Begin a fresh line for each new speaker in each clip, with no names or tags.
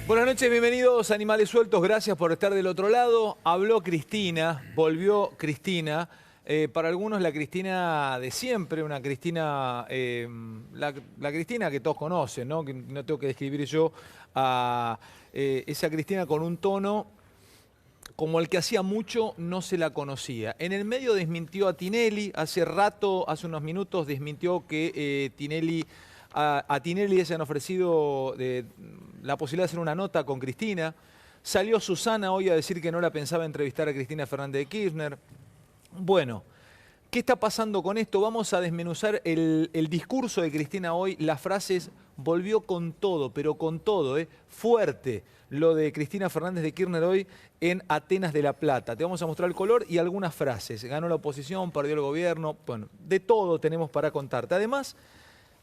Buenas noches, bienvenidos a Animales Sueltos, gracias por estar del otro lado. Habló Cristina, volvió Cristina. Para algunos la Cristina de siempre, una Cristina, la Cristina que todos conocen, ¿no? Que no tengo que describir yo a esa Cristina con un tono como el que hacía mucho no se la conocía. En el medio desmintió a Tinelli, hace unos minutos desmintió que a Tinelli les han ofrecido la posibilidad de hacer una nota con Cristina. Salió Susana hoy a decir que no la pensaba entrevistar a Cristina Fernández de Kirchner. Bueno, ¿qué está pasando con esto? Vamos a desmenuzar el discurso de Cristina hoy, las frases, volvió con todo, pero con todo, fuerte, lo de Cristina Fernández de Kirchner hoy en Atenas de la Plata. Te vamos a mostrar el color y algunas frases. Ganó la oposición, perdió el gobierno, bueno, de todo tenemos para contarte. Además,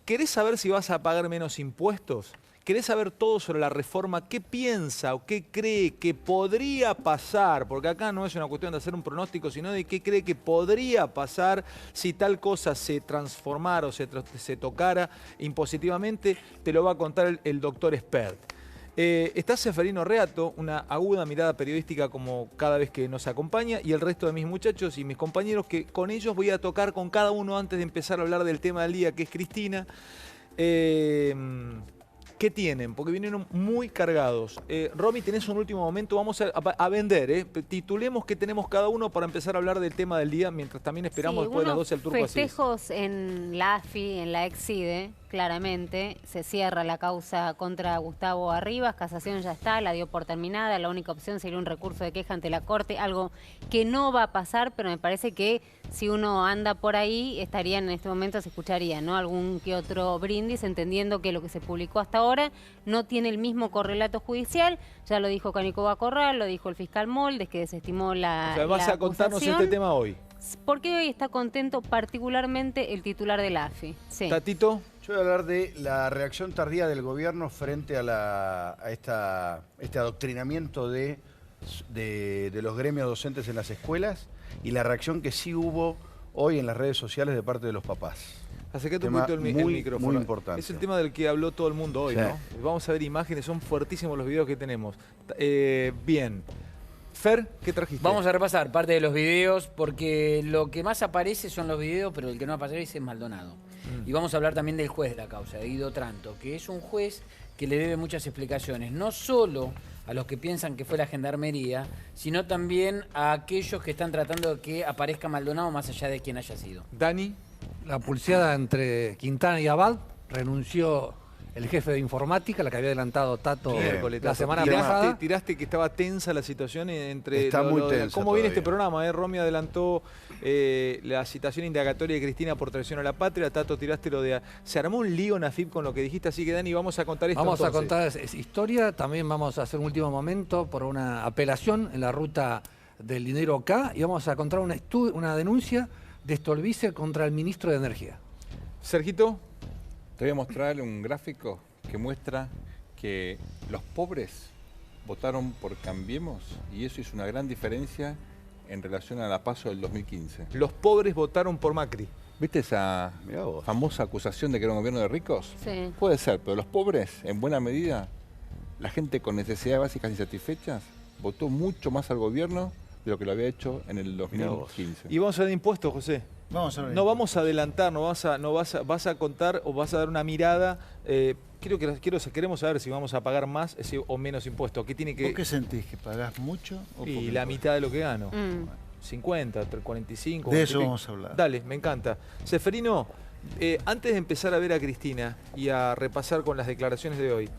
¿querés saber si vas a pagar menos impuestos? ¿Querés saber todo sobre la reforma? ¿Qué piensa o qué cree que podría pasar? Porque acá no es una cuestión de hacer un pronóstico, sino de qué cree que podría pasar si tal cosa se transformara o se tocara impositivamente. Te lo va a contar el doctor expert. Está Seferino Reato, una aguda mirada periodística como cada vez que nos acompaña, y el resto de mis muchachos y mis compañeros, que con ellos voy a tocar con cada uno antes de empezar a hablar del tema del día, que es Cristina. ¿Qué tienen? Porque vinieron muy cargados. Romy, tenés un último momento, vamos a vender. Titulemos qué tenemos cada uno para empezar a hablar del tema del día, mientras también esperamos después de las 12 el turco así.
Festejos en la AFI, en la Exide, claramente. Se cierra la causa contra Gustavo Arribas, casación ya está, la dio por terminada. La única opción sería un recurso de queja ante la Corte, algo que no va a pasar, pero me parece que si uno anda por ahí, estarían en este momento, se escucharía, ¿no? Algún que otro brindis, entendiendo que lo que se publicó hasta ahora no tiene el mismo correlato judicial. Ya lo dijo Canicoba Corral, lo dijo el fiscal Moldes, que desestimó la acusación.
Vas a contarnos este tema hoy.
Porque hoy está contento particularmente el titular de la AFI. Sí.
Tatito.
Yo voy a hablar de la reacción tardía del gobierno frente a este adoctrinamiento de los gremios docentes en las escuelas y la reacción que sí hubo hoy en las redes sociales de parte de los papás.
Acercate un poquito el micrófono.
Muy importante.
Es el tema del que habló todo el mundo hoy, sí, ¿no? Vamos a ver imágenes, son fuertísimos los videos que tenemos. Bien. Fer, ¿qué trajiste?
Vamos a repasar parte de los videos, porque lo que más aparece son los videos, pero el que no aparece es Maldonado. Y vamos a hablar también del juez de la causa, de Guido Tranto, que es un juez que le debe muchas explicaciones, no solo a los que piensan que fue la gendarmería, sino también a aquellos que están tratando de que aparezca Maldonado más allá de quien haya sido.
Dani.
La pulseada entre Quintana y Abad, renunció el jefe de informática, la que había adelantado Tato la semana pasada.
Tiraste que estaba tensa la situación entre...
Está muy tensa.
¿Cómo viene este programa? Romy adelantó la citación indagatoria de Cristina por traición a la patria. Tato, tiraste lo de... Se armó un lío en AFIP con lo que dijiste, así que Dani, vamos a contar esto.
Vamos a contar esa historia. También vamos a hacer un último momento por una apelación en la ruta del dinero acá, y vamos a contar una denuncia de Stolbizer contra el ministro de Energía.
Sergito.
Te voy a mostrar un gráfico que muestra que los pobres votaron por Cambiemos, y eso hizo una gran diferencia en relación a la PASO del 2015.
Los pobres votaron por Macri.
¿Viste esa famosa acusación de que era un gobierno de ricos?
Sí.
Puede ser, pero los pobres, en buena medida, la gente con necesidades básicas insatisfechas, votó mucho más al gobierno de lo que lo había hecho en el 2015.
Y vamos a ver de impuestos, José. No vamos a adelantar, vas a contar o vas a dar una mirada. Queremos saber si vamos a pagar más o menos impuestos. ¿Qué tiene que...
¿Vos qué sentís? ¿Que pagás mucho o
y
poco?
La mitad de lo que gano. 50, 45.
De eso vamos a hablar.
Dale, me encanta. Seferino, antes de empezar a ver a Cristina y a repasar con las declaraciones de hoy,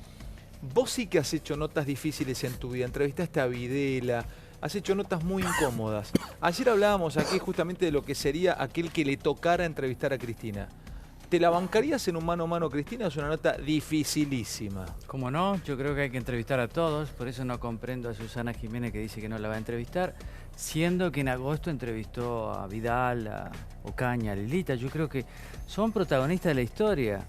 vos sí que has hecho notas difíciles en tu vida. Entrevistaste a Videla, has hecho notas muy incómodas. Ayer hablábamos aquí justamente de lo que sería aquel que le tocara entrevistar a Cristina. ¿Te la bancarías en un mano a mano, Cristina? Es una nota dificilísima.
¿Cómo no? Yo creo que hay que entrevistar a todos, por eso no comprendo a Susana Jiménez que dice que no la va a entrevistar, siendo que en agosto entrevistó a Vidal, a Ocaña, a Lilita. Yo creo que son protagonistas de la historia.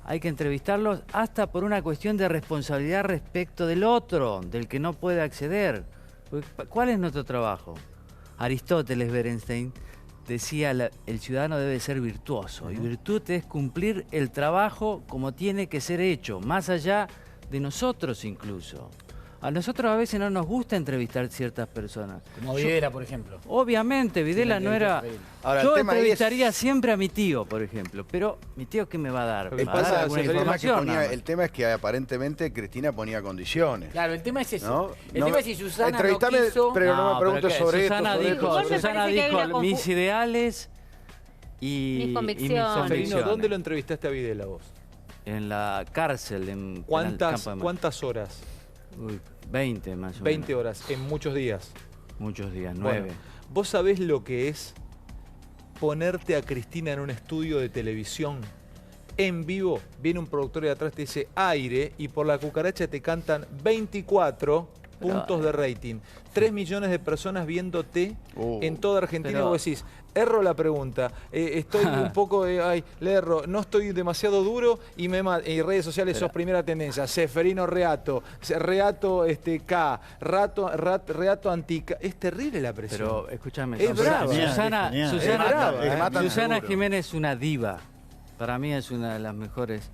Hay que entrevistarlos hasta por una cuestión de responsabilidad respecto del otro, del que no puede acceder. ¿Cuál es nuestro trabajo? Aristóteles Berenstein decía, el ciudadano debe ser virtuoso, y virtud es cumplir el trabajo como tiene que ser hecho, más allá de nosotros incluso. A nosotros a veces no nos gusta entrevistar ciertas personas.
Como Videla, por ejemplo.
Obviamente, Videla no era...
Ahora, el
yo
tema ahí
entrevistaría siempre a mi tío, por ejemplo, pero ¿mi tío qué me va a dar?
Lo
¿Me
que
va a dar
pasa,
alguna
el tema es que
información? nada más?
el tema es que aparentemente Cristina ponía condiciones.
Claro, el tema es ese.
¿No?
El
No
tema
me-
es si Susana no
entrevistame,
quiso...
pero no me preguntes
¿qué?
sobre
Susana
esto, sobre
dijo,
esto,
Igual me
Susana
parece que hay
dijo
una
mis ideales
Mis convicciones.
Seferino,
convicciones.
¿dónde lo entrevistaste a Videla vos?
En la cárcel, en el
¿Cuántas,
campo de Mar-
¿Cuántas horas?
Uy, 20 más o menos.
20 horas, en muchos días.
Muchos días,
Bueno,
9.
¿vos sabés lo que es ponerte a Cristina en un estudio de televisión en vivo? Viene un productor de atrás, te dice aire y por la cucaracha te cantan 24 puntos de rating. 3 millones de personas viéndote en toda Argentina.
Pero-
Y vos decís, erro la pregunta, estoy un poco, le erro, no estoy demasiado duro y en redes sociales sos primera tendencia. Seferino Reato, Reato K, Reato Antica. Es terrible la presión.
Pero escúchame,
Es brava.
Susana,
Es
Susana,
brava, te matan
Susana
seguro.
Jiménez es una diva. Para mí es una de las mejores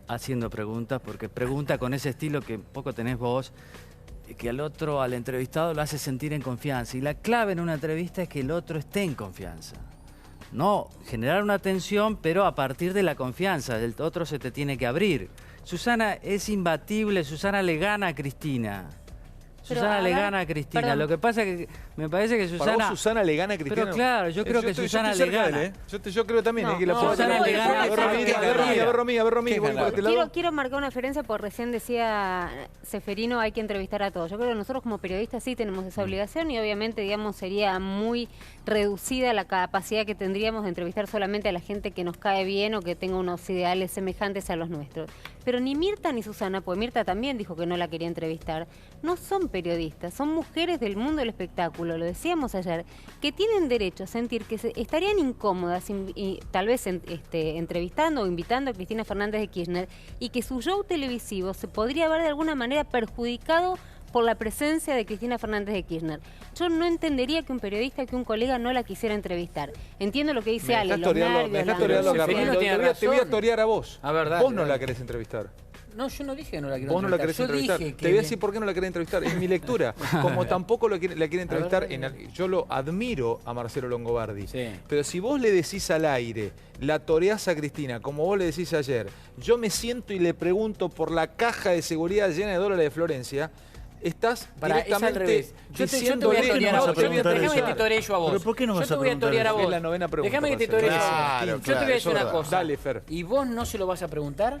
haciendo preguntas, porque pregunta con ese estilo que poco tenés vos, que al otro, al entrevistado, lo hace sentir en confianza. Y la clave en una entrevista es que el otro esté en confianza. No generar una tensión, pero a partir de la confianza. El otro se te tiene que abrir. Susana es imbatible, Susana le gana a Cristina.
Pero,
Susana
a
le
ver,
gana a Cristina.
perdón.
Lo que pasa es que me parece que
¿Para
Susana...
vos Susana le gana a Cristina?
Pero claro, yo creo que
estoy
Susana
cerca
le
de él,
gana.
Yo creo también
No,
que la
no,
puedo
Susana le gana a
A ver, Romina, voy por este lado.
Quiero marcar una diferencia porque recién decía Seferino, hay que entrevistar a todos. Yo creo que nosotros como periodistas sí tenemos esa obligación y obviamente, digamos, sería muy reducida la capacidad que tendríamos de entrevistar solamente a la gente que nos cae bien o que tenga unos ideales semejantes a los nuestros. Pero ni Mirta ni Susana, pues Mirta también dijo que no la quería entrevistar, no son periodistas, son mujeres del mundo del espectáculo, lo decíamos ayer, que tienen derecho a sentir que estarían incómodas y tal vez entrevistando o invitando a Cristina Fernández de Kirchner y que su show televisivo se podría ver de alguna manera perjudicado por la presencia de Cristina Fernández de Kirchner. Yo no entendería que un periodista, que un colega no la quisiera entrevistar. Entiendo lo que dice Ale, los nervios,
Me
la
dejaste torearlo,
angustia.
Carlos.
Seferino tiene
Te voy a
razón.
torear a vos.
A ver, dale,
Vos no
dale.
la querés entrevistar.
No, yo no dije que no la quiero
Vos no la querés
entrevistar.
entrevistar.
Yo dije
Te voy a
que-
decir por qué no la querés entrevistar. Es mi lectura. Como tampoco la quiere entrevistar, yo lo admiro a Marcelo Longobardi.
Sí.
Pero si vos le decís al aire, la toreás a Cristina, como vos le decís ayer, yo me siento y le pregunto por la caja de seguridad llena de dólares de Florencia, estás
Pará, es al
directamente
revés. Yo te voy a
diciéndole,
torear a
no,
vos.
yo voy a
Déjame que te
preguntar.
toree yo a vos.
¿Pero por qué no
Yo
vas
te
a
voy a
preguntar
torear a
eso?
vos.
Es la novena pregunta,
Déjame que te
Marcelo.
toree
Claro,
yo. Yo te
claro,
voy a
es
decir una
verdad.
cosa.
Dale, Fer.
¿Y vos no se lo vas a preguntar?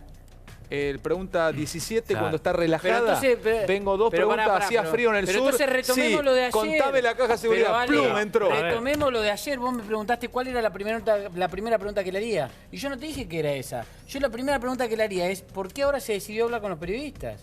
Pregunta 17,
Claro.
cuando está relajada.
Pero entonces, pero-
Vengo dos
pero
preguntas,
pará,
hacía
pero-
frío en el
pero
sur.
entonces retomemos
Sí,
lo de ayer.
contame la caja de seguridad.
Pero, Ale,
Plum, entró.
Retomemos lo de ayer. Vos me preguntaste cuál era la primera pregunta que le haría. Y yo no te dije que era esa. Yo la primera pregunta que le haría es ¿por qué ahora se decidió hablar con los periodistas?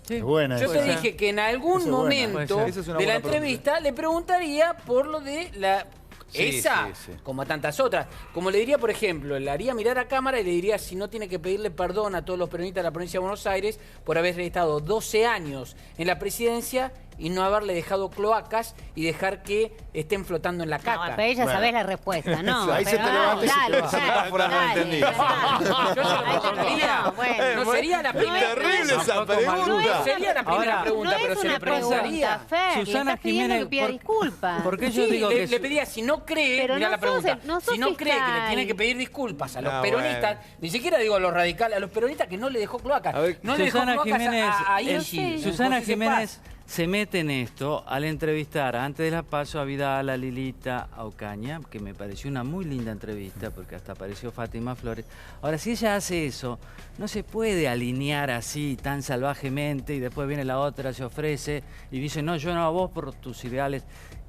Es buena
Yo
esa.
te dije que en algún
Esa es buena.
momento
Puede ser.
Esa es una
de la
buena pregunta.
entrevista le preguntaría por lo de la...
Sí,
esa,
sí, sí.
como a tantas otras. Como le diría, por ejemplo, le haría mirar a cámara y le diría si no tiene que pedirle perdón a todos los peronistas de la provincia de Buenos Aires por haber estado 12 años en la presidencia y no haberle dejado cloacas y dejar que estén flotando en la
No,
caca.
pero ella
Bueno.
sabés la respuesta, ¿no?
Ahí se te
Pero
levanta y se te
dale,
va. Esa
dale,
metáfora no la
dale,
entendí.
ya está.
Yo se lo
Ahí
preguntaría.
no, bueno.
No sería la primera
Terrible esa
Tampoco
pregunta.
No sería la primera
Ahora,
pregunta,
no
pero
es
se le
una pregunta,
preguntaría.
Fer.
Susana
le estás pidiendo
Jiménez,
que pida
por-
disculpas.
¿Por qué yo
Sí,
digo que
le pedía, si no cree,
Pero
mirá
no
la pregunta,
no sos
si no cree que le
fiscal.
tiene que pedir disculpas a los
No,
peronistas,
bueno.
ni siquiera digo a los radicales, a los peronistas que no le dejó cloacas.
A ver,
No le dejó
Susana
cloacas
Jiménez,
a
el-
Igi, en
Susana
José
Jiménez
Paz.
se mete en esto al entrevistar antes de la paso a Vidal, a Lilita, a Ocaña, que me pareció una muy linda entrevista porque hasta apareció Fátima Flores. Ahora, si ella hace eso, no se puede alinear así tan salvajemente y después viene la otra, se ofrece y dice, no, yo no a vos por tus ideales.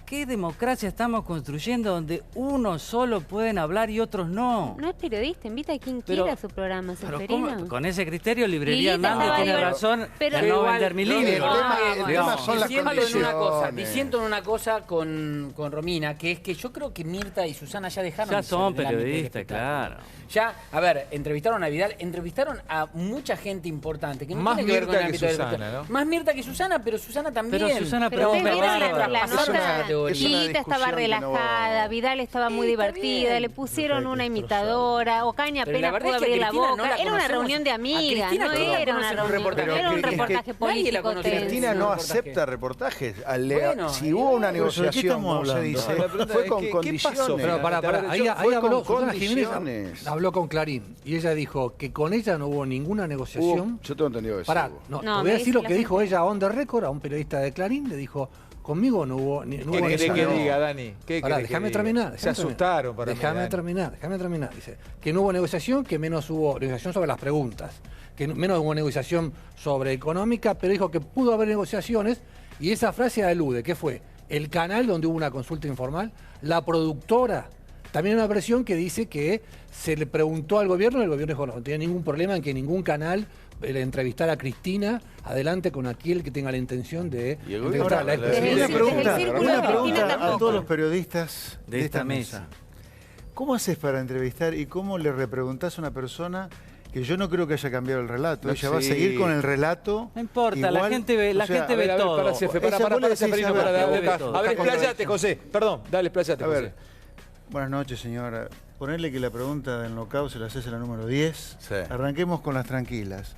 ¿Qué democracia estamos construyendo donde unos solo pueden hablar y otros no?
No es periodista, invita a quien
Pero-
quiera a su programa,
Pero
Seferino.
¿cómo? Con ese criterio, Librería
Lilita
Hernández
estaba
tiene
ahí,
razón
pero-
de no
Igual,
vender mi
no,
libro.
El tema
Digamos,
son las
Diciendo en una cosa,
condiciones.
diciendo en una cosa con Romina, que es que yo creo que Mirta y Susana ya dejaron
Ya
de ser
son
del ámbito del
periodistas,
espectáculo.
claro.
Ya, a ver, entrevistaron a Vidal, entrevistaron a mucha gente importante que no
Más
tiene que ver con el
Mirta que
ámbito del
Susana,
espectáculo.
¿no?
Más Mirta que Susana, pero Susana también.
Pero Susana
Pero
pregunta
ustedes vieron
bárbaro.
la
Pasó
nota,
esa categoría. teoría.
Lilita estaba
discusión que no
relajada,
va-
Vidal estaba muy
está
divertida,
bien.
le pusieron una imitadora, Ocaña
Pero la
apenas
verdad
pudo
es que
abrir la
Cristina no
boca.
la
Era una
conocemos.
reunión de
A
amigas,
Cristina
no
todos la
era
conocen
una
por
reunión,
reportaje.
no era un
Pero
reportaje
nadie la
político
conoce a
tenso.
Cristina no
reportaje.
acepta reportajes.
Bueno,
Si hubo una
¿de qué
negociación,
estamos
como se
hablando?
dice,
La pregunta
fue
es,
con
¿qué
condiciones.
pasó?
Pero ahí
fue
habló,
con
Susana Jiménez
condiciones.
habló con Clarín y ella dijo que con ella no hubo ninguna negociación.
Yo tengo entendido eso.
Pará,
hubo.
no,
No,
te voy
me
a decir
dice
lo
la
que dijo
gente.
ella on the record a un periodista de Clarín, le dijo, conmigo no hubo
¿Qué
hubo
querés que
negociación.
diga, Dani? ¿Qué
Pará,
querés que
déjame
diga?
terminar.
Se asustaron para mí,
Déjame
Dani.
terminar. Dice que no hubo negociación, que menos hubo negociación sobre las preguntas, que menos hubo negociación sobre económica, pero dijo que pudo haber negociaciones y esa frase alude, ¿qué fue? El canal donde hubo una consulta informal, la productora. También una versión que dice que se le preguntó al gobierno y el gobierno dijo no tenía ningún problema en que ningún canal entrevistara a Cristina, adelante con aquel que tenga la intención de
Y el
entrevistar a la
gobierno-
Desde el
expresidenta.
círculo de
Una
Cristina
pregunta a
tampoco.
todos los periodistas
De esta mesa.
¿Cómo haces para entrevistar y cómo le repreguntás a una persona que yo no creo que haya cambiado el relato?
No,
Ella va a
sí.
seguir con el relato.
No importa, la
igual,
gente ve, la
o sea,
gente
a
ve
ver,
todo.
Para,
Ella vos le decís,
Seferino,
a ver,
para
a
la
ver,
boca. A ver,
está
expláyate, José. Perdón, dale, expláyate,
A
José.
ver, buenas noches, señora. Ponerle que la pregunta del knockout se la haces a la número 10.
Sí.
Arranquemos con las tranquilas.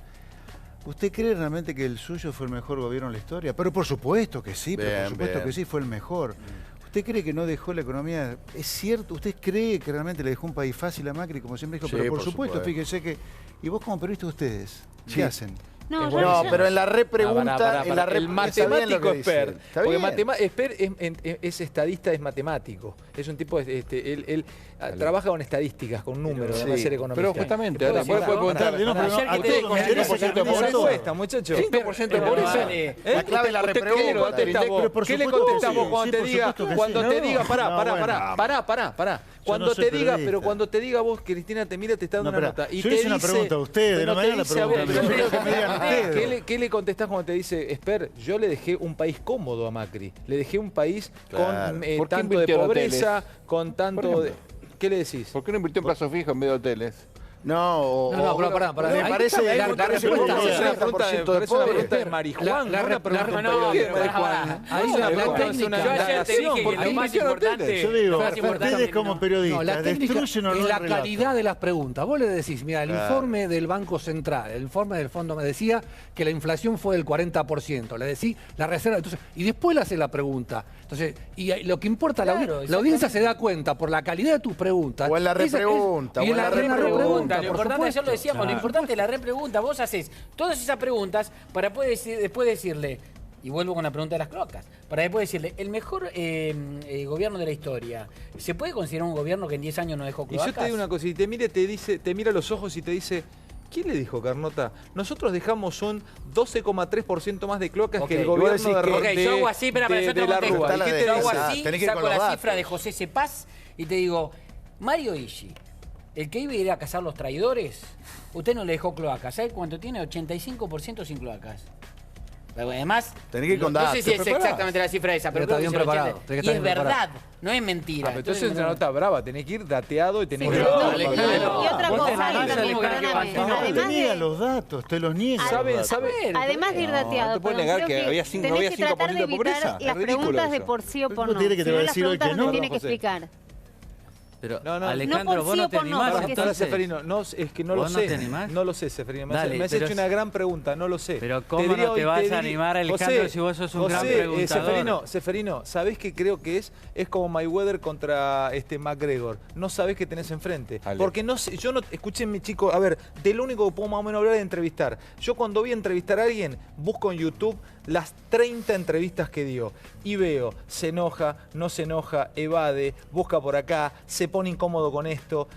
¿Usted cree realmente que el suyo fue el mejor gobierno en la historia? Pero por supuesto que sí, pero
Bien,
por supuesto
bien.
que sí, fue el mejor. ¿Usted cree que no dejó la economía? ¿Es cierto? ¿Usted cree que realmente le dejó un país fácil a Macri, como siempre dijo?
Sí,
Pero por
por
supuesto,
supuesto.
fíjese que... ¿Y vos como periodista ustedes?
Sí.
¿Qué hacen?
No,
Es
yo-
No,
yo-
pero en la repregunta,
Pará.
en la
El matemático expert,
Está
porque
bien.
expert es estadista, es matemático. Es un tipo, él trabaja con estadísticas, con números,
Sí.
además de ser economista.
Pero justamente,
¿Te puedo
ahora
decir
puede
algo?
preguntar.
No, pero
Ayer
a
que te
todos nos
dije,
interesa
ayer
que
que te
tenemos
Esa
todo.
encuesta, muchachos.
5% de
Pero
pobreza.
vale.
La clave es la
¿Usted qué le
repregunta.
contesta vos?
Pero por
¿Qué le
supuesto
contestás
que
vos
sí,
cuando
por
te diga,
supuesto que
cuando
sí.
te
No,
diga,
no, bueno.
pará?
Yo
Cuando
no soy
te diga, pero
periodista.
cuando te diga vos, Cristina te mira, te está dando
No,
una
espera,
nota. Y
yo
te
le hice una
dice-
pregunta a ustedes,
pero
no me
te
hagan la
dice a
pregunta,
vos,
yo quiero que me digan ustedes.
¿Qué le contestás cuando te dice, Esper, yo le dejé un país cómodo a Macri? Le dejé un país
Claro.
con
¿Por qué
tanto de
invirtió en
pobreza,
hoteles?
con tanto
Por
de...
ejemplo.
¿Qué le decís?
¿Por qué no invirtió en plazo fijo en vez de hoteles?
No,
No, pero pará.
Me
Ahí
parece
está,
que
la
hay
respuesta-
un
Es una pregunta de
pobres.
marihuana,
La-
una pregunta
la-
de
no,
marihuana.
Ahí
No,
la
no,
técnica-
es una
Yo ayer te dije que
porque
lo más
invirtió en hoteles.
importante...
Yo digo,
lo más importante
ustedes como
No,
periodistas,
la técnica
¿destruyen o no
es la
el relato?
calidad de las preguntas. Vos le decís, mira, el
Claro.
informe del Banco Central, el informe del Fondo me decía que la inflación fue del 40%. Le decís la reserva, entonces, y después le hace la pregunta. Entonces, y lo que importa,
Claro,
la audiencia se da cuenta por la calidad de tus preguntas.
O en la
Esa es-
repregunta,
y
o en la
Repregunta, lo
por
importante, ayer lo
supuesto.
decíamos, lo importante es la repregunta. Vos haces todas esas preguntas para poder después decirle, y vuelvo con la pregunta de las cloacas, para después decirle, el mejor gobierno de la historia, ¿se puede considerar un gobierno que en 10 años no dejó
Y
cloacas?
yo te digo una cosa, y te mira a los ojos y te dice, ¿quién le dijo, Carnota? Nosotros dejamos un 12,3% más de cloacas
Ok,
que el
y vos
gobierno
decís que-
Ok, yo hago así, pero yo te
de la
contesto.
Rúa. ¿Y qué te
Yo hago
dice?
así,
Tenés que ir
saco
con
la
los
cifra
datos.
de José Cepaz y te digo, Mario Ishi, el que iba a ir a cazar los traidores, usted no le dejó cloacas. ¿Sabe cuánto tiene? 85% sin cloacas. Pero además,
Tenés que ir con
no
datos.
sé si es
Prepará.
exactamente la cifra esa, pero
Está
creo que
bien
es el
preparado,
80.
tenés que
Y
estar
es
bien
verdad,
preparado.
no es mentira.
Ah, pero entonces es una nota brava, tenés que ir dateado y tenés
Sí,
que...
pero
No,
no,
Alejandro,
y otra
Vos
cosa,
tenés
ahí
que
también,
buscar que
perdóname,
no,
No, te
además
niega
de...
los datos, te los niega.
Además de ir dateado,
no te puedes
perdón,
negar
creo
que había cinco-
tenés
había
que tratar
5%
de
de pobreza.
evitar
Es
las
ridículo
preguntas de
eso.
por sí o por
No
no.
tiene que te
Sino
va a
las
decir hoy
preguntas
que
donde
no,
tiene que
José.
explicar.
Pero
No, no.
Alejandro,
No por
vos
sí
no
o
te
por no,
animás.
porque
Para,
entonces.
Seferino, no, es que no lo
¿Vos no
sé.
te animás?
No lo sé, Seferino. Me
Dale,
has
pero
hecho una gran pregunta, no lo sé.
Pero ¿cómo
diría
no te
hoy,
vas a
diría-
animar, Alejandro, si vos sos un gran preguntador?
Seferino, ¿sabés qué creo que es? Es como Mayweather contra McGregor. No sabés qué tenés enfrente.
Ale.
Porque no sé, yo no, escúchenme chicos, a ver, de lo único que puedo más o menos hablar es de entrevistar. Yo cuando voy a entrevistar a alguien, busco en YouTube las 30 entrevistas que dio. Y veo, se enoja, no se enoja, evade, busca por acá, se pone incómodo con esto,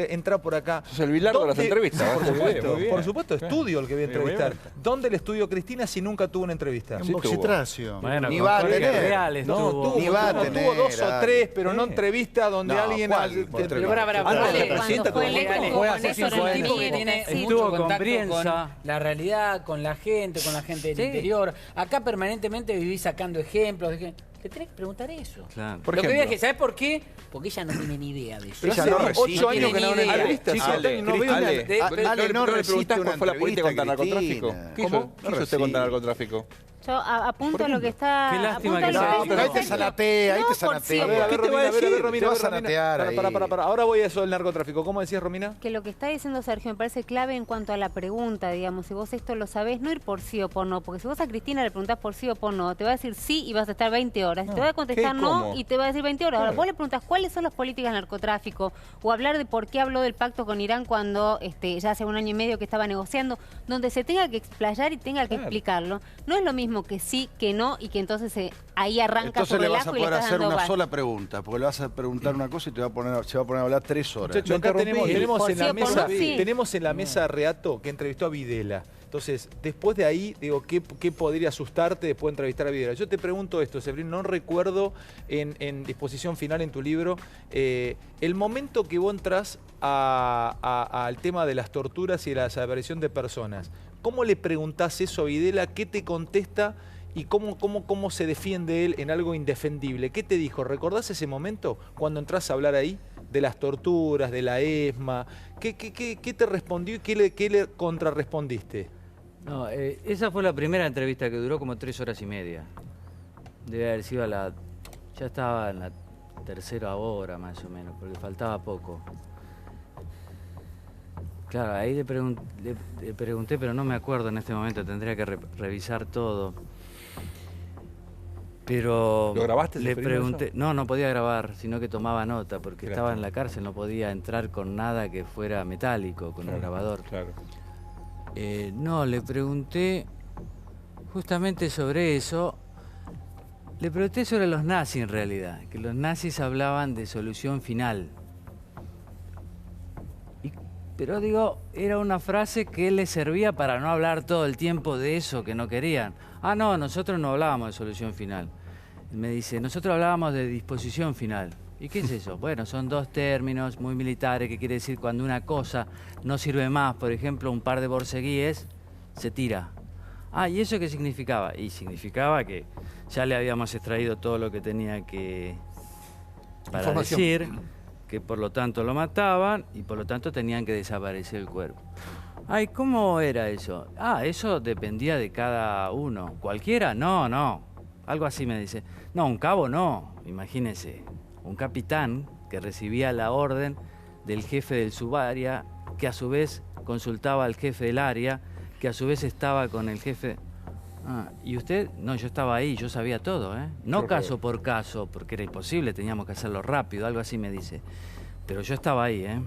entra por acá.
Sos el Bilardo de las
¿Dónde-
entrevistas,
Por
¿no?
supuesto,
Muy bien.
por supuesto, estudio el que voy a
Muy
entrevistar.
bien.
¿Dónde le estudió Cristina si nunca tuvo una entrevista?
Un
Sí tuvo.
boxitracio.
Bueno,
Ni
con
va a
Jorge
tener.
Real
No,
estuvo.
Ni va a
tuvo
tener,
dos o
Ale.
tres, pero no entrevistas donde
No,
alguien...
¿cuál?
te-
¿Cuál?
Pero para,
Ah, no,
Ale,
la presidenta
Cuando fue
tuvo-
electo,
Fue
con
hace
eso
5
no
años.
tipo que
tiene,
tiene
sí.
mucho
Estuvo con
contacto
Brienza.
con la realidad, con la gente del
Sí.
interior. Acá permanentemente vivís sacando ejemplos. Te tenés que preguntar eso.
Claro.
Por
Lo que
ejemplo.
viaje, ¿sabés por qué? Porque ella no tiene ni idea de eso.
Pero ella
Hace
no
8
resiste.
años que no
tiene
hago
ni idea.
entrevistas.
Chicos,
siete años no veo
Cristina,
una-
Ale no
le preguntás
resiste
cuál
una
fue la política
entrevista
contra el
a
narcotráfico.
Cristina.
¿Qué hizo?
¿Cómo?
¿Qué hizo usted contra el narcotráfico?
Yo apunto a lo que está...
Qué lástima
apunto a
que
lo
sea-
está
No, pero ahí te
diciendo
zanatea, ahí
No,
te
por
zanatea.
siempre.
A ver,
¿Qué te va a
Romina,
decir?
Romina,
Te vas a
Romina.
zanatear ahí.
Para. Ahora voy a eso del narcotráfico. ¿Cómo decías, Romina?
Que lo que está diciendo Sergio me parece clave en cuanto a la pregunta, digamos, si vos esto lo sabés, no ir por sí o por no, porque si vos a Cristina le preguntás por sí o por no, te va a decir sí y vas a estar 20 horas, te va a contestar
¿qué?
no
¿Cómo?
y te va a decir 20 horas. Ahora vos le preguntás cuáles son las políticas del narcotráfico o hablar de por qué habló del pacto con Irán cuando ya hace 1 año y medio que estaba negociando, donde se tenga que explayar y tenga que explicarlo. No es lo mismo que sí, que no y que entonces ahí arranca
Entonces
su
le vas a
relajo y le
poder
estás
hacer
dando
una
base.
sola pregunta, porque le vas a preguntar una cosa y se va a poner a hablar 3 horas.
Muchachos, acá tenemos
Por
en
sí
la
o por
mesa,
no, sí.
tenemos en la mesa a Reato que entrevistó a Videla. Entonces, después de ahí, digo, ¿qué podría asustarte después de entrevistar a Videla? Yo te pregunto esto, Severino, no recuerdo en disposición final en tu libro, el momento que vos entras al tema de las torturas y la desaparición de personas. ¿Cómo le preguntás eso a Videla? ¿Qué te contesta? ¿Y cómo se defiende él en algo indefendible? ¿Qué te dijo? ¿Recordás ese momento cuando entras a hablar ahí? De las torturas, de la ESMA. ¿Qué te respondió y qué le contrarrespondiste?
No, esa fue la primera entrevista que duró como 3 horas y media. Debe haber sido ya estaba en la 3ª hora más o menos, porque faltaba poco. Claro, ahí le pregunté, pero no me acuerdo en este momento, tendría que revisar todo. Pero
¿Lo grabaste,
le
Seferino,
pregunté,
eso?
no podía grabar, sino que tomaba nota, porque
Claro.
estaba en la cárcel, no podía entrar con nada que fuera metálico, con un grabador.
Claro.
No, le pregunté justamente sobre eso. Le pregunté sobre los nazis en realidad, que los nazis hablaban de solución final. Pero digo, era una frase que le servía para no hablar todo el tiempo de eso que no querían. Ah, no, nosotros no hablábamos de solución final. Me dice, nosotros hablábamos de disposición final. ¿Y qué es eso? Bueno, son 2 términos muy militares, que quiere decir cuando una cosa no sirve más, por ejemplo, un par de borceguíes, se tira. Ah, ¿y eso qué significaba? Y significaba que ya le habíamos extraído todo lo que tenía que para
Información.
decir, que por lo tanto lo mataban y por lo tanto tenían que desaparecer el cuerpo. Ay, ¿cómo era eso? Ah, eso dependía de cada uno. ¿Cualquiera? No. Algo así me dice. No, un cabo no, imagínese. Un capitán que recibía la orden del jefe del subárea, que a su vez consultaba al jefe del área, que a su vez estaba con el jefe... Ah, ¿y usted? No, yo estaba ahí, yo sabía todo, ¿eh? No caso por caso, porque era imposible, teníamos que hacerlo rápido, algo así me dice. Pero yo estaba ahí, ¿eh?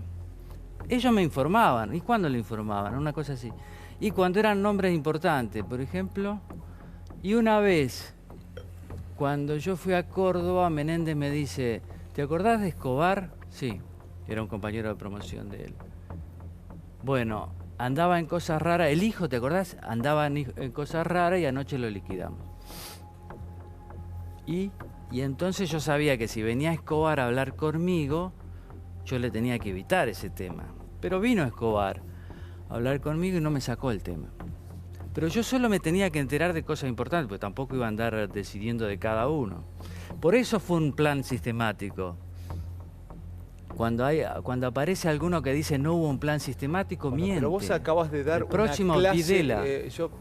Ellos me informaban. ¿Y cuándo le informaban? Una cosa así. Y cuando eran nombres importantes, por ejemplo. Y una vez, cuando yo fui a Córdoba, Menéndez me dice, ¿te acordás de Escobar? Sí, era un compañero de promoción de él. Bueno, andaba en cosas raras. El hijo, ¿te acordás? Andaba en cosas raras y anoche lo liquidamos. Y entonces yo sabía que si venía Escobar a hablar conmigo, yo le tenía que evitar ese tema. Pero vino Escobar a hablar conmigo y no me sacó el tema. Pero yo solo me tenía que enterar de cosas importantes, porque tampoco iba a andar decidiendo de cada uno. Por eso fue un plan sistemático. Cuando aparece alguno que dice no hubo un plan sistemático, miente.
Pero vos acabas de dar
el próximo
una clase,
Videla.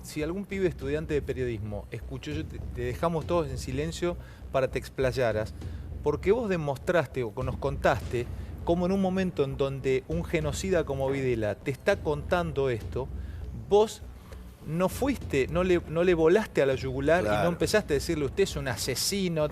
Si algún pibe estudiante de periodismo escuchó, te dejamos todos en silencio para te explayaras, porque vos demostraste o nos contaste cómo en un momento en donde un genocida como Videla te está contando esto, vos no fuiste, no le volaste a la yugular y
Claro.
no empezaste a decirle usted es un asesino.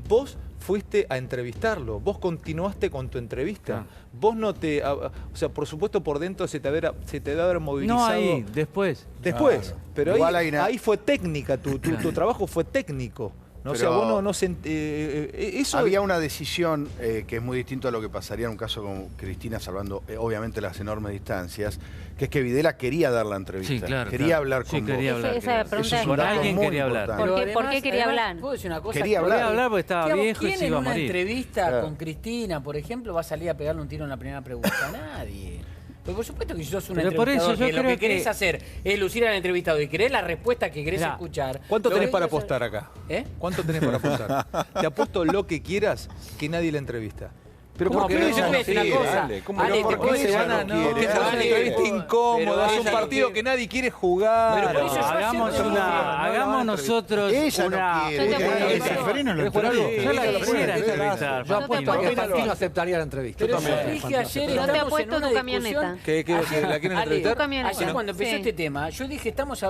Vos fuiste a entrevistarlo, vos continuaste con tu entrevista.
Claro.
Vos no te... O sea, por supuesto por dentro se te debe haber movilizado.
No ahí, después.
Después,
Claro.
pero
Igual
ahí,
hay una-
ahí fue técnica, tu trabajo fue técnico. ¿no? O sea,
Pero
vos no eso
había una decisión que es muy distinto a lo que pasaría en un caso con Cristina, salvando obviamente las enormes distancias, que es que Videla quería dar la entrevista.
Sí, claro.
Quería
claro.
hablar
Sí,
con
quería
vos.
hablar.
Esa
quería-
pregunta
Eso es
es
un
Con
dato
alguien
muy
quería hablar.
importante.
¿Por
Pero
qué quería hablar?
¿Puedo decir una cosa?
Quería
Quería
hablar.
hablar porque estaba
Digamos,
viejo y
¿quién
se iba a
en una
morir.
entrevista
Claro.
con Cristina, por ejemplo, va a salir a pegarle un tiro en la primera pregunta? Nadie. Pero por supuesto que si sos un
Pero por
entrevistador
eso yo
que lo
creo
que querés
que-
hacer es lucir al entrevistado y querés la respuesta que querés
Mirá,
escuchar.
¿Cuánto
lo
tenés
que
para
querés
apostar
hacer-
acá?
¿Eh?
¿Cuánto tenés para apostar? Te apuesto lo que quieras que nadie la entrevista.
Pero
¿Cómo
¿por qué
que
ella
no
no
quiere?
quiere?
Ale, ¿cómo
Ale,
no?
te
¿Por
puedo
qué
decir
ella no
algo?
quiere?
Que es una
Ale,
entrevista
pero
incómoda, es un
ella no
partido
quiere.
que nadie quiere jugar.
Pero por eso yo
Hagamos
ayer
una,
no
hagamos nosotros
Ella no
una...
quiere.
Yo te apuesto
Ella-
que-
Seferino lo
¿Querés jugar algo?
entrevista.
Yo la
Ella-
quisiera
ella-
entrevistar.
Yo apuesto a que
apuesto.
Fantino aceptaría la entrevista.
Pero
también.
yo dije
Fantino
ayer,
aceptaría.
Yo te
estamos
apuesto
en una
tu camioneta.
discusión.
¿La quieren
Ale,
entrevistar?
Tu camioneta.
ayer cuando empezó
Sí.
este tema, yo dije, estamos